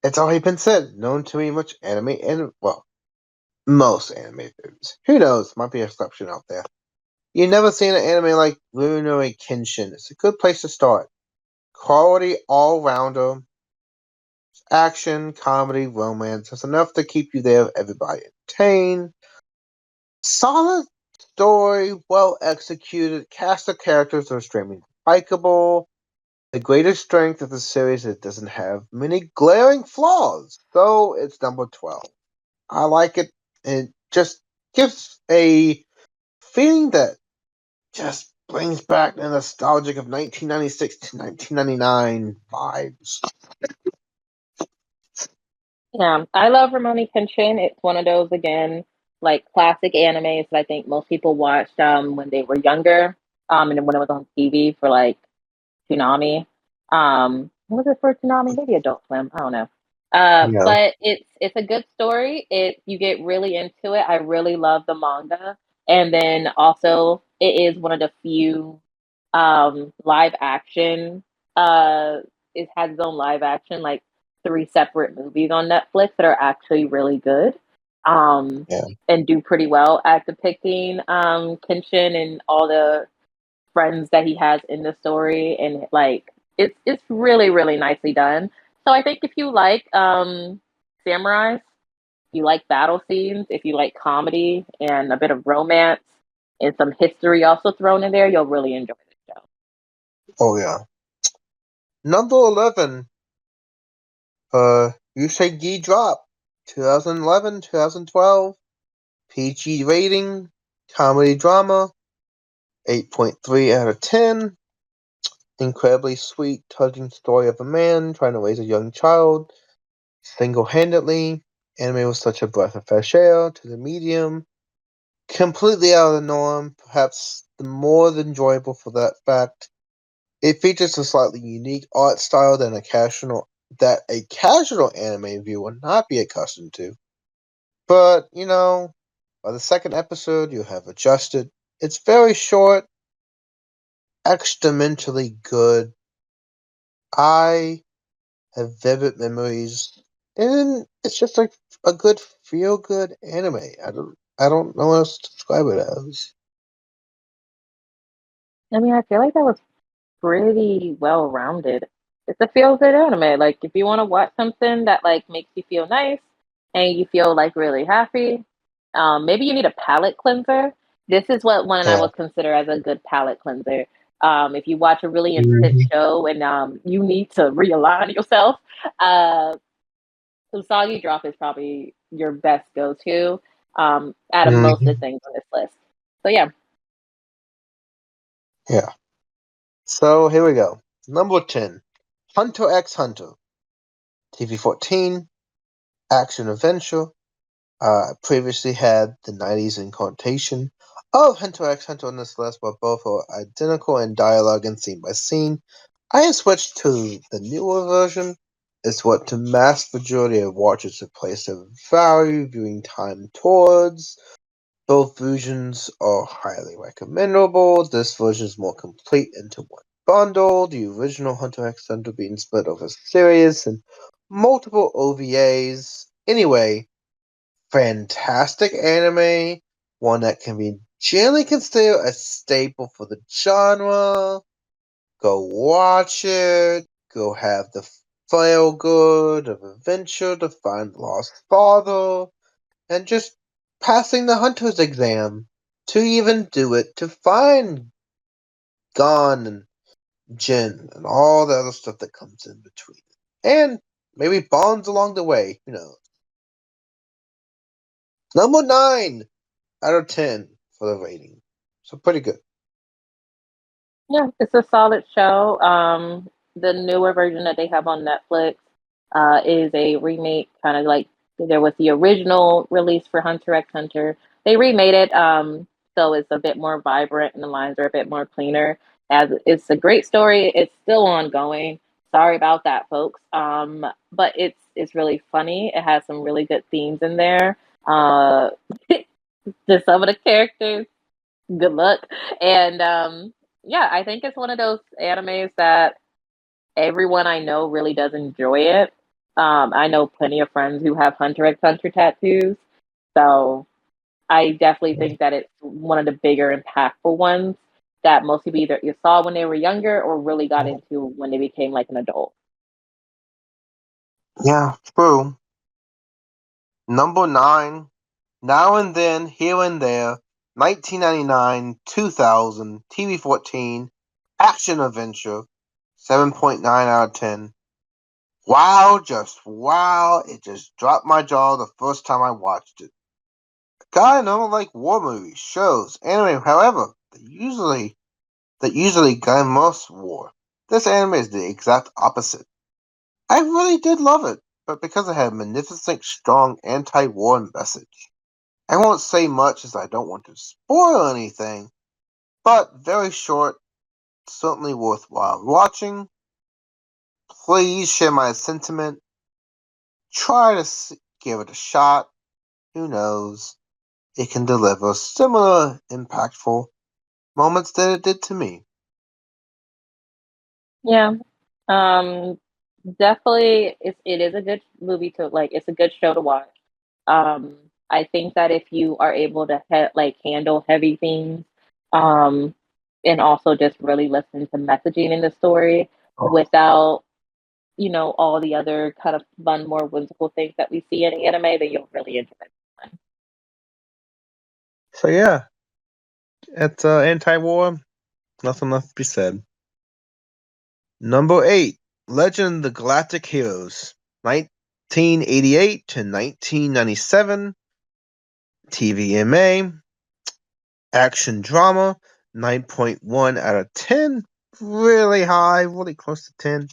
It's already been said. Known to me much anime and, well, most anime foods. Who knows? Might be an exception out there. You've never seen an anime like Rurouni Kenshin. It's a good place to start. Quality all-rounder. Action, comedy, romance. It's enough to keep you there, everybody entertained. Solid story, well executed. Cast of characters are extremely likable. The greatest strength of the series is it doesn't have many glaring flaws, so it's number 12. I like it. It just gives a feeling that just brings back the nostalgic of 1996 to 1999 vibes. Yeah, I love Ramoni Kenshin. It's one of those again, like classic animes that I think most people watched when they were younger, and then when it was on TV for like Toonami. What was it for Toonami? Maybe Adult Swim. I don't know. Yeah, But it's a good story. It you get really into it. I really love the manga, and then also it is one of the few live action. It has its own live action, like three separate movies on Netflix that are actually really good. Um, yeah, and do pretty well at depicting Kenshin and all the friends that he has in the story, and like it's really really nicely done. So I think if you like samurais, you like battle scenes, if you like comedy and a bit of romance, and some history also thrown in there, you'll really enjoy the show. Oh yeah. Number 11, Usagi Drop, 2011, 2012, PG rating, comedy drama, 8.3 out of 10. Incredibly sweet, touching story of a man trying to raise a young child single-handedly. Anime was such a breath of fresh air to the medium. Completely out of the norm, perhaps the more enjoyable for that fact. It features a slightly unique art style that a casual anime viewer would not be accustomed to. But, by the second episode you have adjusted. It's very short, extramentally good. I have vivid memories, and it's just like a good feel good anime. I don't know what else to describe it as. I mean, I feel like that was pretty well rounded. It's a feel good anime. Like if you want to watch something that like makes you feel nice and you feel like really happy, maybe you need a palate cleanser. This is what one I Yeah. would consider as a good palate cleanser. If you watch a really intense Mhm. show and you need to realign yourself, uh, Usagi Drop is probably your best go to out of most of the Mhm. things on this list. So yeah, Yeah. So here we go. Number 10, Hunter x Hunter, TV 14, action adventure. Previously had the 90s incarnation of Hunter x Hunter on this list, but both are identical in dialogue and scene by scene. I have switched to the newer version. It's what the mass majority of watchers have placed a value viewing time towards. Both versions are highly recommendable. This version is more complete into one bundle. The original Hunter x Hunter being split over a series and multiple OVAs. Anyway, fantastic anime, one that can be generally considered a staple for the genre. Go watch it. Go have the feel good of adventure to find the lost father, and just passing the hunter's exam to even do it to find Gon and Jin and all the other stuff that comes in between. And maybe bonds along the way, Number 9 out of 10 for the rating. So pretty good. yeah, it's a solid show. The newer version that they have on Netflix is a remake, kind of like there was the original release for Hunter x Hunter. They remade it, so it's a bit more vibrant and the lines are a bit more cleaner. As it's a great story, it's still ongoing. Sorry about that, folks. But it's really funny. It has some really good themes in there. Uh, to some of the characters, good luck. And yeah, I think it's one of those animes that everyone I know really does enjoy it. I know plenty of friends who have Hunter x Hunter tattoos, so I definitely think that it's one of the bigger, impactful ones that most people either you saw when they were younger or really got into when they became like an adult. Yeah, true. Number 9, Now and Then, Here and There, 1999, 2000, TV 14, action adventure, 7.9 out of 10. Wow, just wow, it just dropped my jaw the first time I watched it. Guy, I don't like war movies, shows, anime, however, that usually most war. This anime is the exact opposite. I really did love it, but because it had a magnificent, strong anti-war message. I won't say much as I don't want to spoil anything, but very short, certainly worthwhile watching. Please share my sentiment. Try to give it a shot. Who knows? It can deliver similar impactful moments that it did to me. Yeah, um, definitely, it is a good movie to like. It's a good show to watch. Um, I think that if you are able to like handle heavy themes, um, and also just really listen to messaging in the story Oh. without, all the other kind of fun, more whimsical things that we see in anime, then you'll really enjoy it. So yeah, It's anti-war. Nothing left to be said. Number 8, Legend of the Galactic Heroes, 1988 to 1997, TVMA, action drama, 9.1 out of 10, really high, really close to 10.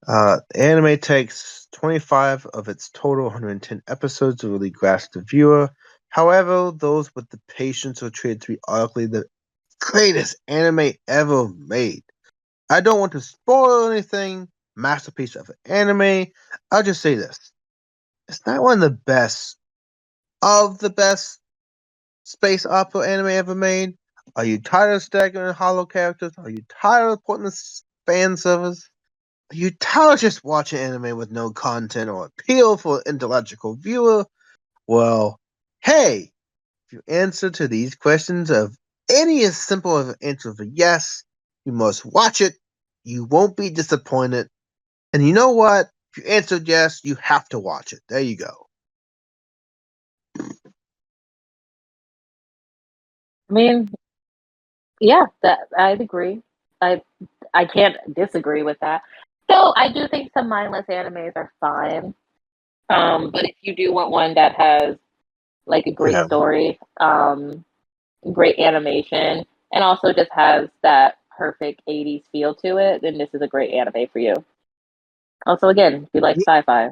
The anime takes 25 of its total 110 episodes to really grasp the viewer. However, those with the patience are treated to be arguably the greatest anime ever made. I don't want to spoil anything. Masterpiece of an anime. I'll just say this. It's not one of the best space opera anime ever made. Are you tired of staggering hollow characters? Are you tired of pointless fan service? Are you tired of just watching anime with no content or appeal for an intellectual viewer? Well, hey, if you answer to these questions of any as simple as an answer of yes, you must watch it. You won't be disappointed. And you know what? If you answered yes, you have to watch it. There you go. I mean, yeah, that I'd agree. I I can't disagree with that. So I do think some mindless animes are fine. But if you do want one that has like a great Yeah. story, great animation, and also just has that perfect 80s feel to it, then this is a great anime for you. Also, again, if you like sci-fi,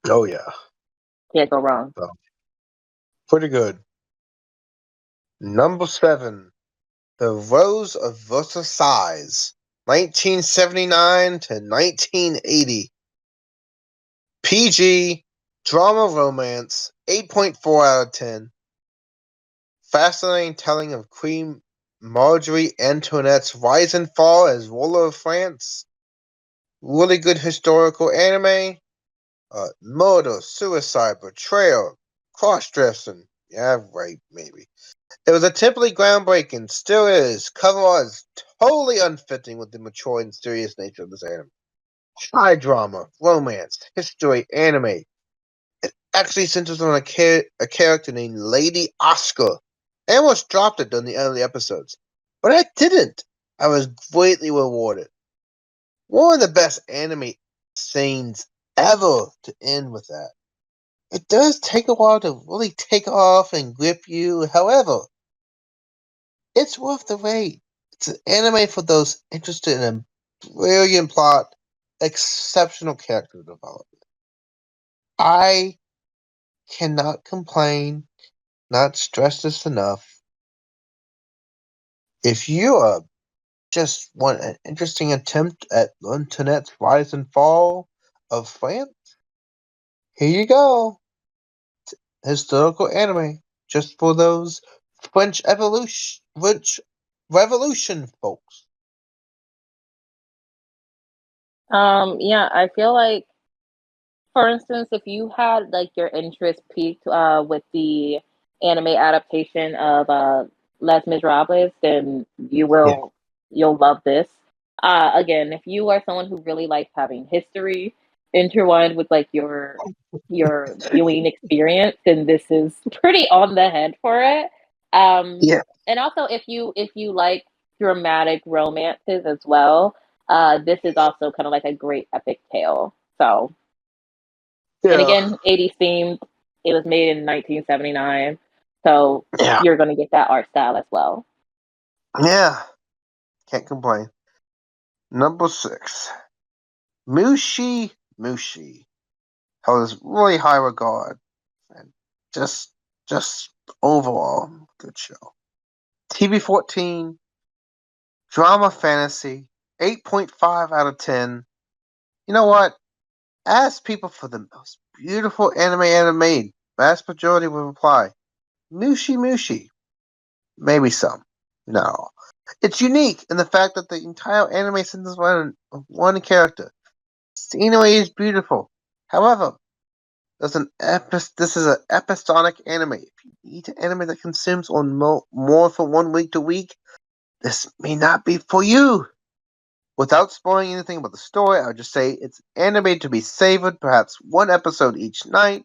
Oh yeah. can't go wrong. So, pretty good. Number 7, The Rose of Versailles, 1979 to 1980. PG, drama romance, 8.4 out of 10. Fascinating telling of Queen Marjorie Antoinette's rise and fall as ruler of France. Really good historical anime. Murder, suicide, betrayal, cross-dressing. Yeah, right, maybe. It was attemptedly groundbreaking, still is. Cover art is totally unfitting with the mature and serious nature of this anime. High drama, romance, history, anime. It actually centers on a character named Lady Oscar. I almost dropped it during the early episodes, but I didn't. I was greatly rewarded. One of the best anime scenes ever to end with that. It does take a while to really take off and grip you. However, it's worth the wait. It's an anime for those interested in a brilliant plot, exceptional character development. I cannot complain, not stress this enough. If you are just want an interesting attempt at Antoinette's rise and fall of France, here you go. Historical anime just for those French Revolution folks. Yeah, I feel like, for instance, if you had like your interest peaked with the anime adaptation of Les Miserables, then Yeah. you'll love this. Again, if you are someone who really likes having history intertwined with like your viewing experience, then this is pretty on the head for it. Yeah. And also, if you like dramatic romances as well, this is also kind of like a great epic tale. So, and Yeah. again, 80s themed. It was made in 1979, so Yeah. you're going to get that art style as well. Yeah. Can't complain. Number 6. Mushi Mushi has really high regard and just just overall good show. TV-14 drama fantasy 8.5 out of 10. You know what? Ask people for the most beautiful anime ever made. Vast majority will reply Mushi Mushi. Maybe some. No. It's unique in the fact that the entire anime centers around one character. Scenery is beautiful. However, this is an episodic anime. If you need an anime that consumes on more from one week to week, this may not be for you. Without spoiling anything about the story, I would just say it's anime to be savored, perhaps one episode each night.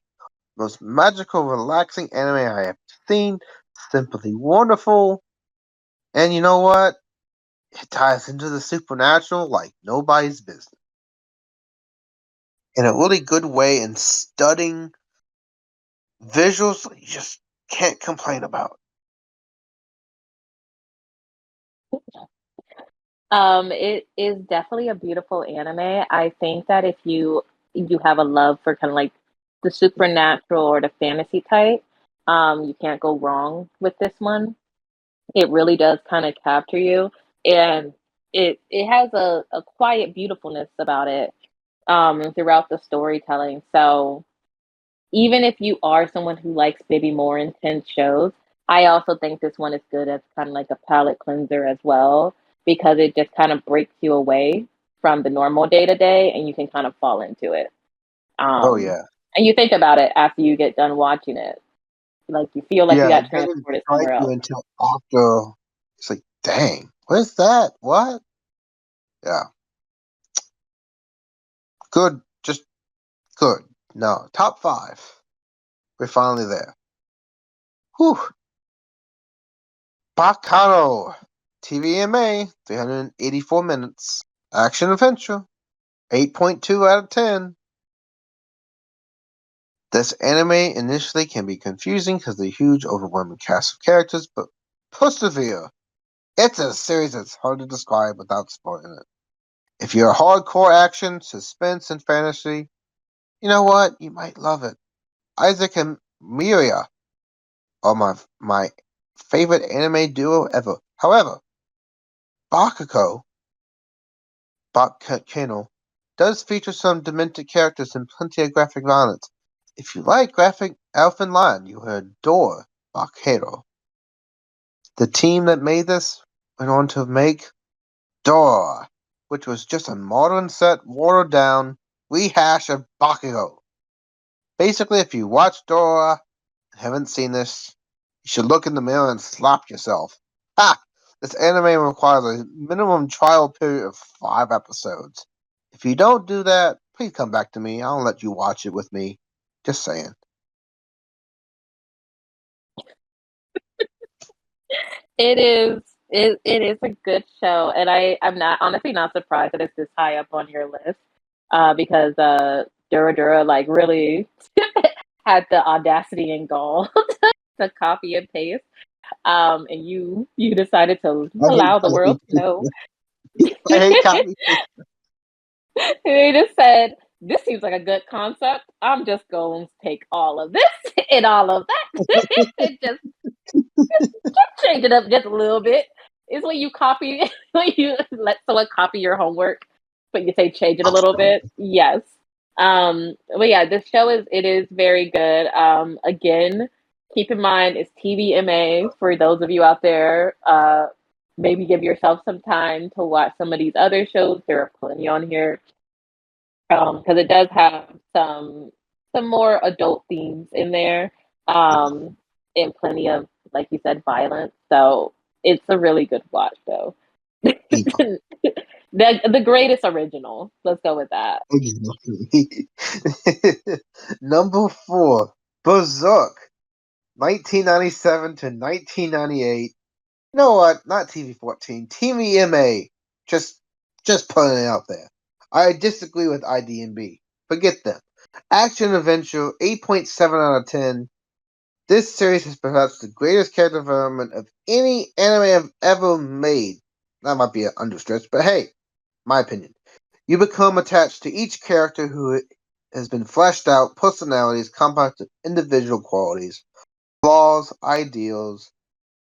Most magical, relaxing anime I have seen. simply wonderful. And you know what? It ties into the supernatural like nobody's business. In a really good way and studying visuals that you just can't complain about. It is definitely a beautiful anime. I think that if you have a love for kind of like the supernatural or the fantasy type, you can't go wrong with this one. It really does kind of capture you, and it has a quiet beautifulness about it throughout the storytelling. So even if you are someone who likes maybe more intense shows, I also think this one is good as kind of like a palate cleanser as well, because it just kind of breaks you away from the normal day to day and you can kind of fall into it. Oh Um, yeah. and you think about it after you get done watching it. Like you feel like you Yeah, got it doesn't transported strike somewhere you else. until after it's like, dang, where's that? What? Yeah. Good. Just good. No. Top five. We're finally there. Whew. Bakano. TVMA, 384 minutes. Action adventure. 8.2 out of 10. This anime initially can be confusing because of the huge, overwhelming cast of characters, but persevere. It's a series that's hard to describe without spoiling it. If you're a hardcore action, suspense, and fantasy, you know what? You might love it. Isaac and Miria are my favorite anime duo ever. However, Bakugo, Bakano, does feature some demented characters and plenty of graphic violence. If you like graphic Elfen Lied, you will adore Bakano. The team that made this went on to make Dora, which was just a modern set, watered down rehash of Bakugo. Basically, if you watch Dora and haven't seen this, you should look in the mirror and slap yourself. Ha! This anime requires a minimum trial period of 5 episodes. If you don't do that, please come back to me. I'll let you watch it with me. Just saying. It is it is a good show, and I'm not honestly not surprised that it's this high up on your list, because Dura Dura like really had the audacity and gall to copy and paste, and you decided to I hate allow the world copy. to know. I hate copy. They just said, "This seems like a good concept. I'm just going to take all of this and all of that and just change it up just a little bit." It's when you copy, when you let someone copy your homework, but you say change it a little bit. Yes. But yeah, this show is very good. Again, keep in mind it's TVMA for those of you out there. Maybe give yourself some time to watch some of these other shows. There are plenty on here, because it does have some more adult themes in there, um, and plenty of, like you said, violence. So it's a really good watch, though. The greatest original. Let's go with that. Number 4, Berserk, 1997 to 1998. You know what? Not TV-14, TVMA. Just, just putting it out there. I disagree with IDMB. Forget them. Action adventure, 8.7 out of 10. This series has perhaps the greatest character development of any anime I've ever made. That might be an understretch, but hey, my opinion. You become attached to each character who has been fleshed out, personalities, complex individual qualities, flaws, ideals.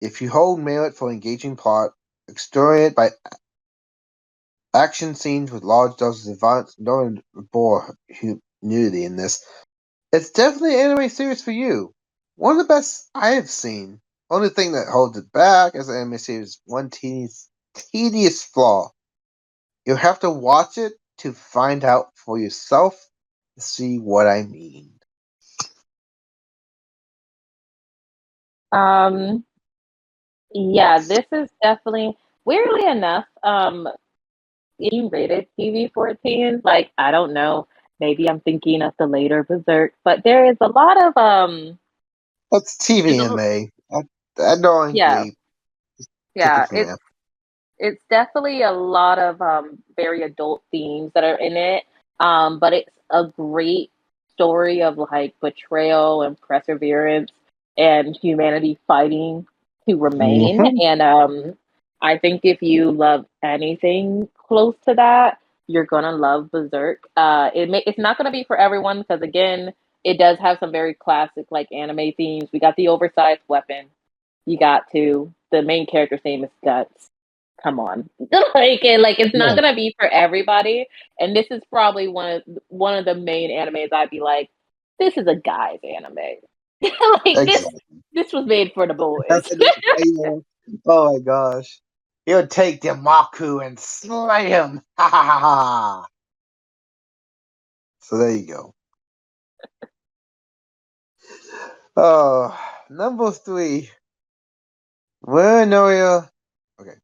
If you hold merit for engaging plot, exterior by action scenes with large doses of violence, no bore nudity in this, it's definitely an anime series for you. One of the best I have seen. Only thing that holds it back as an anime series, one tedious flaw. You have to watch it to find out for yourself to see what I mean. Um, yeah, this is definitely weirdly enough. You rated TV-14. Like, I don't know. Maybe I'm thinking of the later Berserk, but there is a lot of That's there's a TVMA. Yeah, Annoyingly, took it yeah. from there. It's definitely a lot of very adult themes that are in it. But it's a great story of like betrayal and perseverance and humanity fighting to remain. Mm-hmm. And I think if you love anything close to that, you're gonna love Berserk. It's not gonna be for everyone because again, it does have some very classic like anime themes. We got the oversized weapon. You got to. The main character's name is Guts. Come on. Like it's not Yeah, gonna be for everybody. And this is probably one of the main animes I'd be like, this is a guy's anime. Like exactly. this was made for the boys. Oh my gosh. He'll take the Maku and slay him. Ha ha ha ha. So there you go. Oh, number 3. Ruinoya. Okay.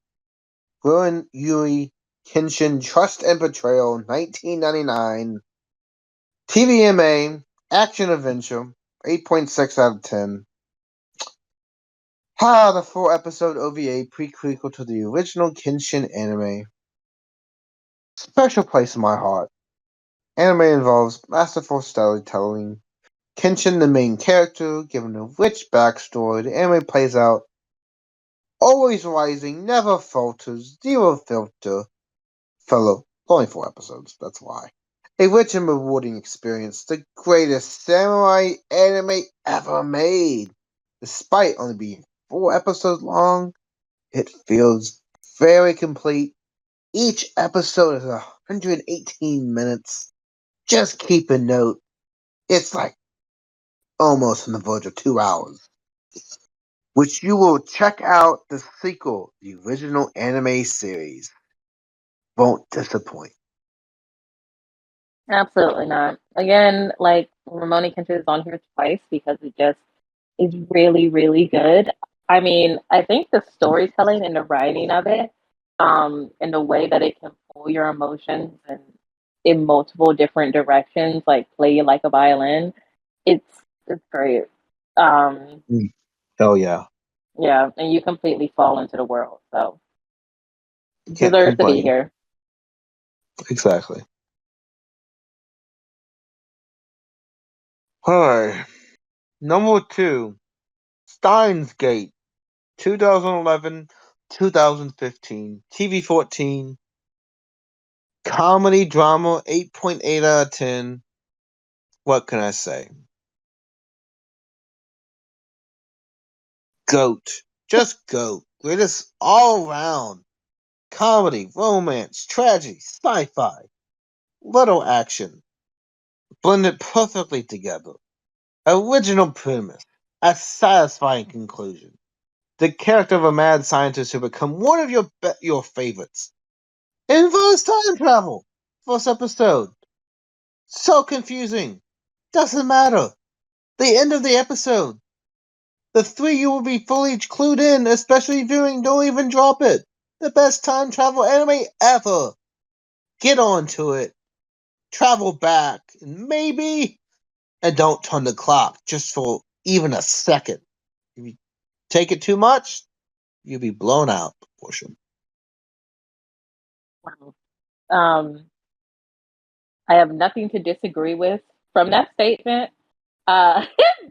Ruin Yui Kenshin Trust and Betrayal 1999. TVMA Action Adventure 8.6 out of 10. The 4-episode OVA prequel to the original Kenshin anime. Special place in my heart. Anime involves masterful storytelling. Kenshin, the main character, given a rich backstory, the anime plays out always rising, never falters, zero filter. Fellow, only 4 episodes, that's why. A rich and rewarding experience, the greatest samurai anime ever made. Despite only being 4 episodes long, it feels very complete. Each episode is 118 minutes. Just keep a note. It's like almost on the verge of 2 hours. Which you will check out the sequel, the original anime series. Won't disappoint. Absolutely not. Again, like Ramoni Kenshin is on here twice because it just is really, really good. I mean, I think the storytelling and the writing of it, and the way that it can pull your emotions and in multiple different directions, like play you like a violin, it's great. Um, Mm. Hell yeah. yeah, and you completely fall into the world, so Can't deserves to be blame. here. Exactly. Alright. Number 2. Steins Gate. 2011, 2015. TV 14. Comedy drama 8.8 out of 10. What can I say? GOAT. Just GOAT. Greatest all around. Comedy, romance, tragedy, sci-fi. Little action. Blended perfectly together. Original premise. A satisfying conclusion. The character of a mad scientist who become one of your favorites. It involves time travel. First episode. So confusing. Doesn't matter. The end of the episode. The 3 you will be fully clued in, especially viewing Don't Even Drop It. The best time travel anime ever. Get on to it. Travel back. And don't turn the clock just for even a second. If you take it too much, you'll be blown out. Portion. Um, I have nothing to disagree with from that statement. Uh,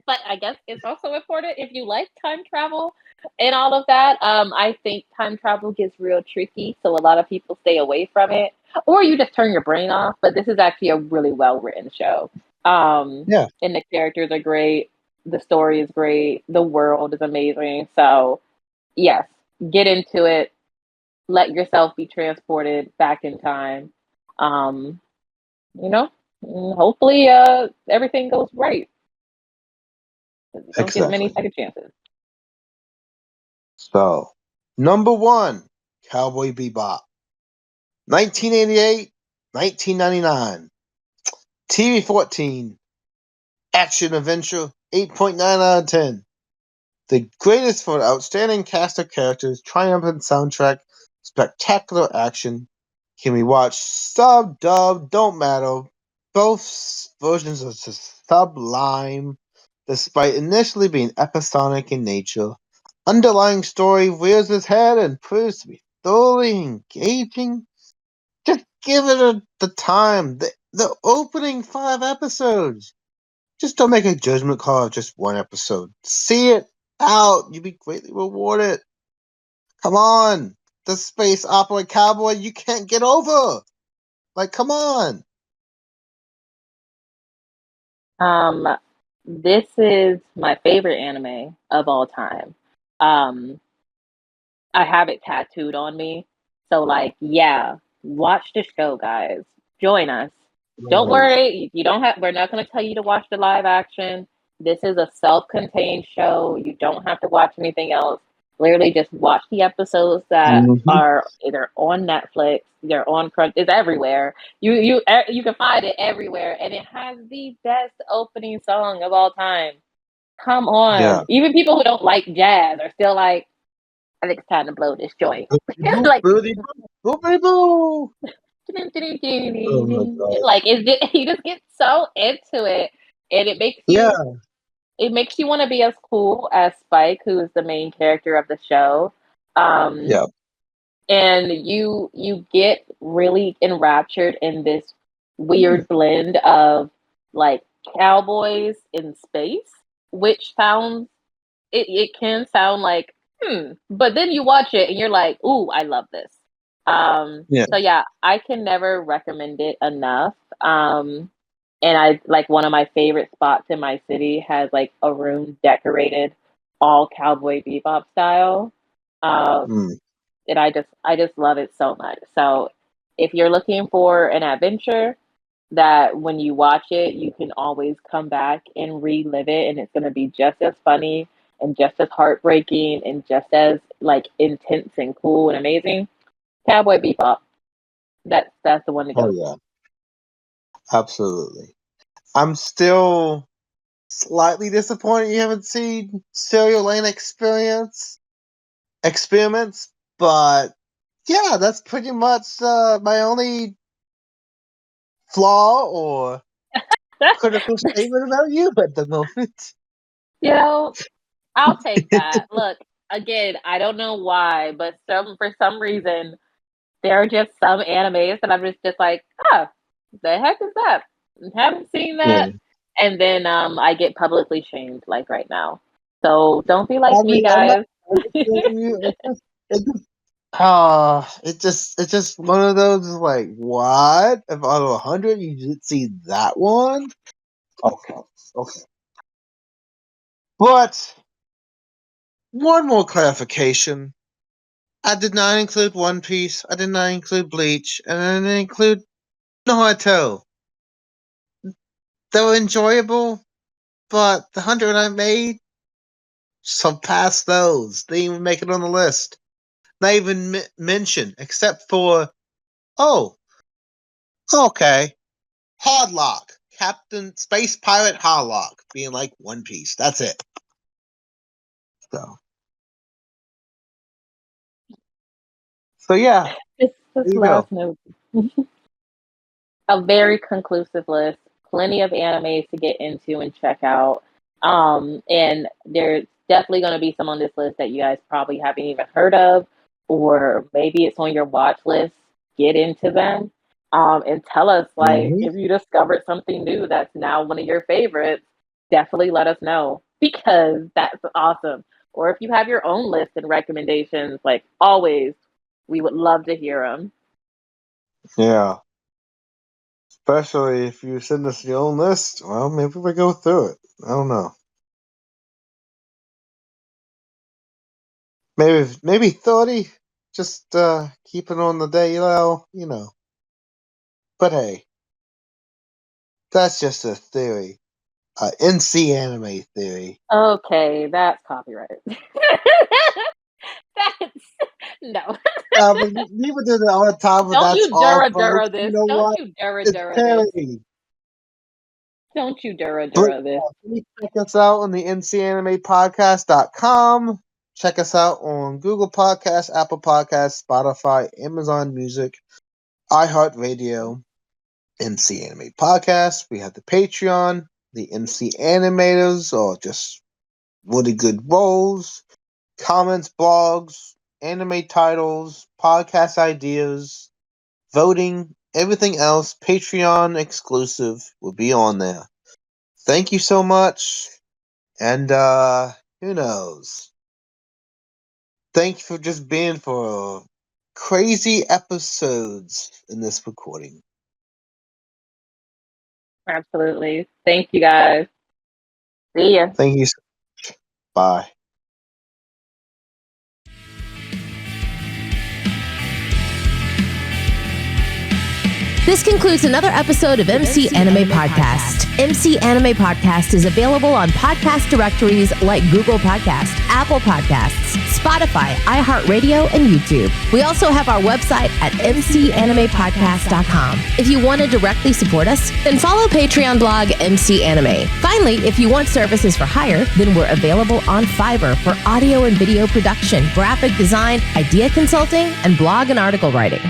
but I guess it's also important if you like time travel and all of that. I think time travel gets real tricky, so a lot of people stay away from it, or you just turn your brain off. But this is actually a really well written show. Yeah, And the characters are great, the story is great, the world is amazing. So yes, get into it. Let yourself be transported back in time. Um, you know, hopefully, everything goes right. You don't get many exactly. second chances. So, number 1, Cowboy Bebop. 1988, 1999. TV 14. Action adventure 8.9 out of 10. The greatest for an outstanding cast of characters, triumphant soundtrack, spectacular action. Can we watch sub, dub, don't matter. Both versions are sublime, despite initially being episodic in nature. underlying story rears its head and proves to be thoroughly engaging. Just give it the time. The opening 5 episodes. Just don't make a judgment call of just one episode. See it out. You'll be greatly rewarded. Come on. The space opera cowboy you can't get over. Like, come on. This is my favorite anime of all time. Um, I have it tattooed on me. So like, yeah, watch the show, guys. Join us. Don't worry, you don't have we're not going to tell you to watch the live action. This is a self-contained show. You don't have to watch anything else. Literally just watch the episodes that Mm-hmm. are either on Netflix, they're on Crunch, it's everywhere. You can find it everywhere and it has the best opening song of all time. Come Yeah. on. Even people who don't like jazz are still like I think it's time to blow this joint. like, Boopity boo. Boopity boo. Oh my god. like you just get so into it, and Yeah. it makes you want to be as cool as Spike, who is the main character of the show. Um, Yeah. and you get really enraptured in this weird blend of like cowboys in space, which sounds it can sound like, but then you watch it and you're like, ooh, I love this. Yeah. So yeah, I can never recommend it enough. And I like one of my favorite spots in my city has like a room decorated all Cowboy Bebop style. Um, Mm. and I just love it so much. So if you're looking for an adventure that when you watch it, you can always come back and relive it, and it's going to be just as funny and just as heartbreaking and just as like intense and cool and amazing. Cowboy Bebop, that's the one to Oh go yeah. Absolutely. I'm still slightly disappointed you haven't seen Serial Lane experiments, but yeah, that's pretty much my only flaw or to. critical statement about you at the moment. you know, I'll take that. Look, again, I don't know why, but for some reason there are just some animes that I'm just like, ah, the heck is that? Haven't seen Yeah. that. And then I get publicly shamed like right now. So don't be like I me, mean, I'm not guys. criticizing you. It's just one of those like, what? If out of 100 you did see that one? Okay, okay. But one more clarification. I did not include One Piece. I did not include Bleach, and I didn't include Naruto. They were enjoyable, but the 100 I made surpassed those. They didn't even make it on the list. Not even mentioned, except for, oh, okay, Hardlock. Captain Space Pirate Hardlock being like One Piece. That's it. So, so yeah, This there you go. last note. A very conclusive list, plenty of animes to get into and check out. And there's definitely going to be some on this list that you guys probably haven't even heard of, or maybe it's on your watch list. Get into them. And tell us like Mm-hmm. if you discovered something new that's now one of your favorites. Definitely let us know because that's awesome. Or if you have your own list and recommendations, like always, we would love to hear them. Yeah. Especially if you send us your own list. Well, maybe we go through it. I don't know. Maybe 30. Just keep it on the day low, you know. But hey, that's just a theory. NC anime theory. Okay, that's copyrighted. That's no. But people do that all the time, but Don't that's you all, Dura folks. Dura You this. know Don't what? you Dura It's Dura this. parody. Don't you Dura But Dura this. please check us out on the ncanimePodcast.com. Check us out on Google Podcasts, Apple Podcasts, Spotify, Amazon Music, iHeartRadio, NC Anime Podcast. We have the Patreon, the NC Animators, or just really good roles. comments, blogs, anime titles, podcast ideas, voting, everything else, Patreon exclusive will be on there. Thank you so much. And who knows? Thank you for just being for crazy episodes in this recording. Absolutely. Thank you guys. See ya. Thank you so much. Bye. This concludes another episode of MC Anime Podcast. MC Anime Podcast is available on podcast directories like Google Podcasts, Apple Podcasts, Spotify, iHeartRadio, and YouTube. We also have our website at mcanimepodcast.com. If you want to directly support us, then follow Patreon blog MC Anime. Finally, if you want services for hire, then we're available on Fiverr for audio and video production, graphic design, idea consulting, and blog and article writing.